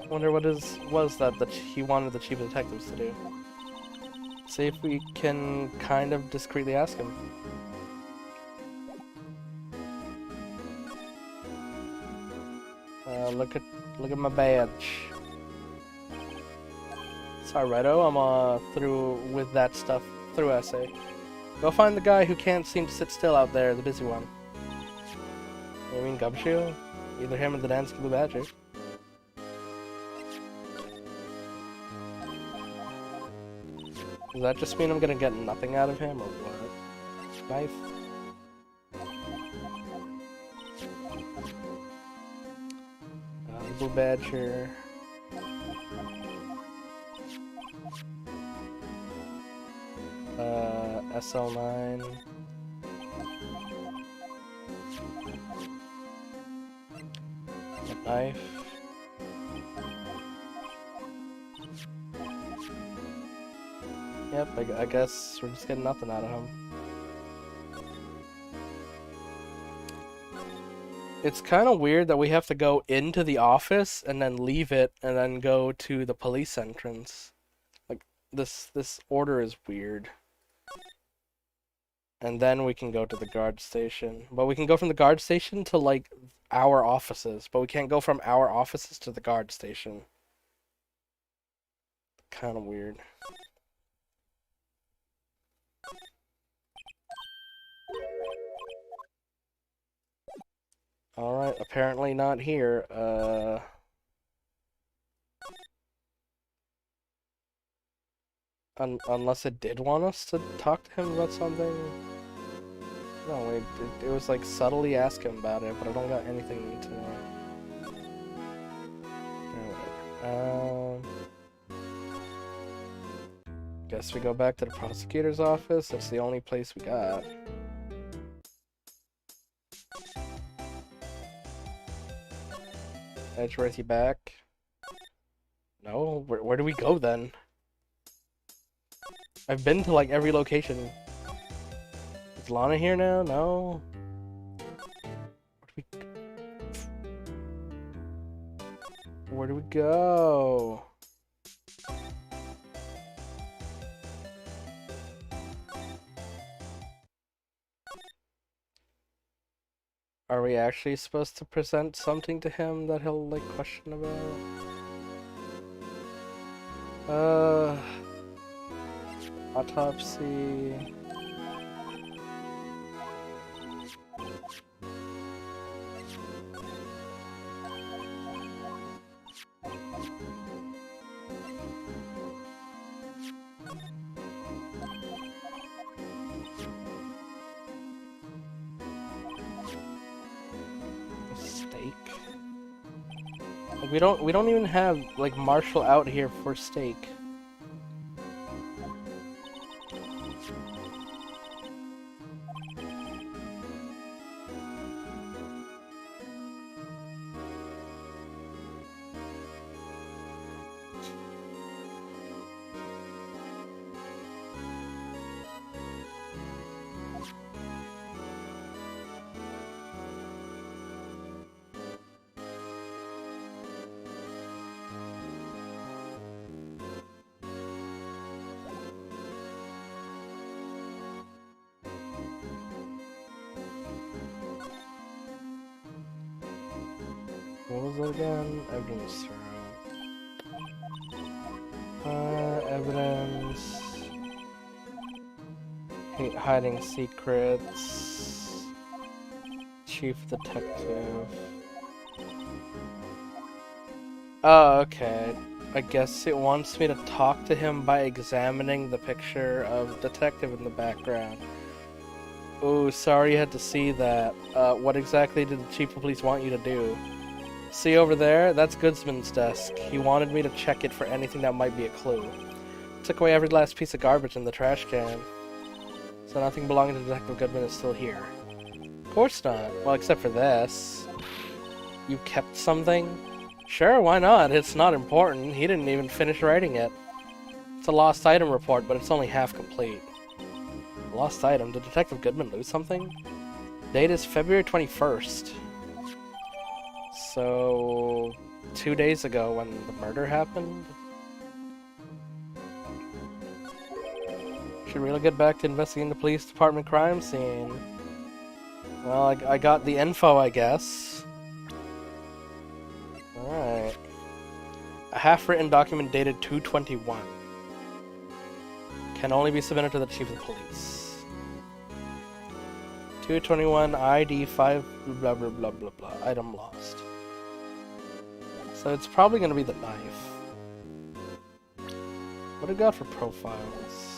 S1: Wonder what was that he wanted the chief of detectives to do. See if we can kind of discreetly ask him. Look at my badge. Sorry, Righto, I'm through with that stuff. Through essay. Go find the guy who can't seem to sit still out there, the busy one. You mean Gumshoe? Either him or the Dancing Blue Badger. Does that just mean I'm gonna get nothing out of him, or what? Knife?
S3: Rifle Badger. SL9. A knife. Yep, I guess we're just getting nothing out of him. It's kind of weird that we have to go into the office and then leave it and then go to the police entrance. Like, this order is weird. And then we can go to the guard station. But we can go from the guard station to, like, our offices. But we can't go from our offices to the guard station. Kind of weird. Alright, apparently not here. Unless it did want us to talk to him about something. No, it was like subtly ask him about it, but I don't got anything to guess we go back to the prosecutor's office. That's the only place we got. Edgeworth, you back? No? Where do we go then? I've been to like every location. Is Lana here now? No? Where do we go? Are we actually supposed to present something to him that he'll, like, question about? Autopsy... Like, we don't even have like Marshall out here for steak. What was it again? Evidence room. Evidence. Hiding secrets. Chief detective. Oh, okay. I guess it wants me to talk to him by examining the picture of detective in the background. Oh, sorry you had to see that. What exactly did the chief of police want you to do? See over there? That's Goodsman's desk. He wanted me to check it for anything that might be a clue. Took away every last piece of garbage in the trash can. So nothing belonging to Detective Goodman is still here. Of course not. Well, except for this. You kept something? Sure, why not? It's not important. He didn't even finish writing it. It's a lost item report, but it's only half complete. Lost item? Did Detective Goodman lose something? Date is February 21st. So, 2 days ago when the murder happened? Should really get back to investigating the police department crime scene. Well, I got the info, I guess. Alright. A half-written document dated 2/21. Can only be submitted to the chief of police. 2/21 ID 5 blah blah blah blah blah. Item lost. So it's probably going to be the knife. What do we got for profiles?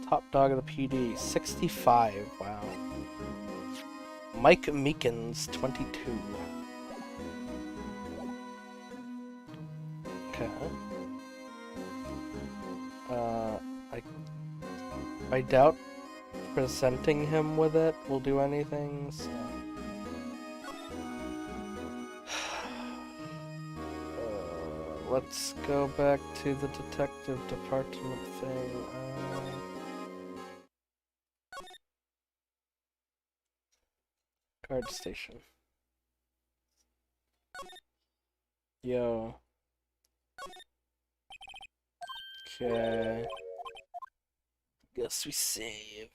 S1: Top dog of the PD, 65. Wow.
S3: Mike Meekins, 22. Okay. I doubt presenting him with it will do anything, so... let's go back to the detective department thing. Guard station. Yo. Okay. Guess we save.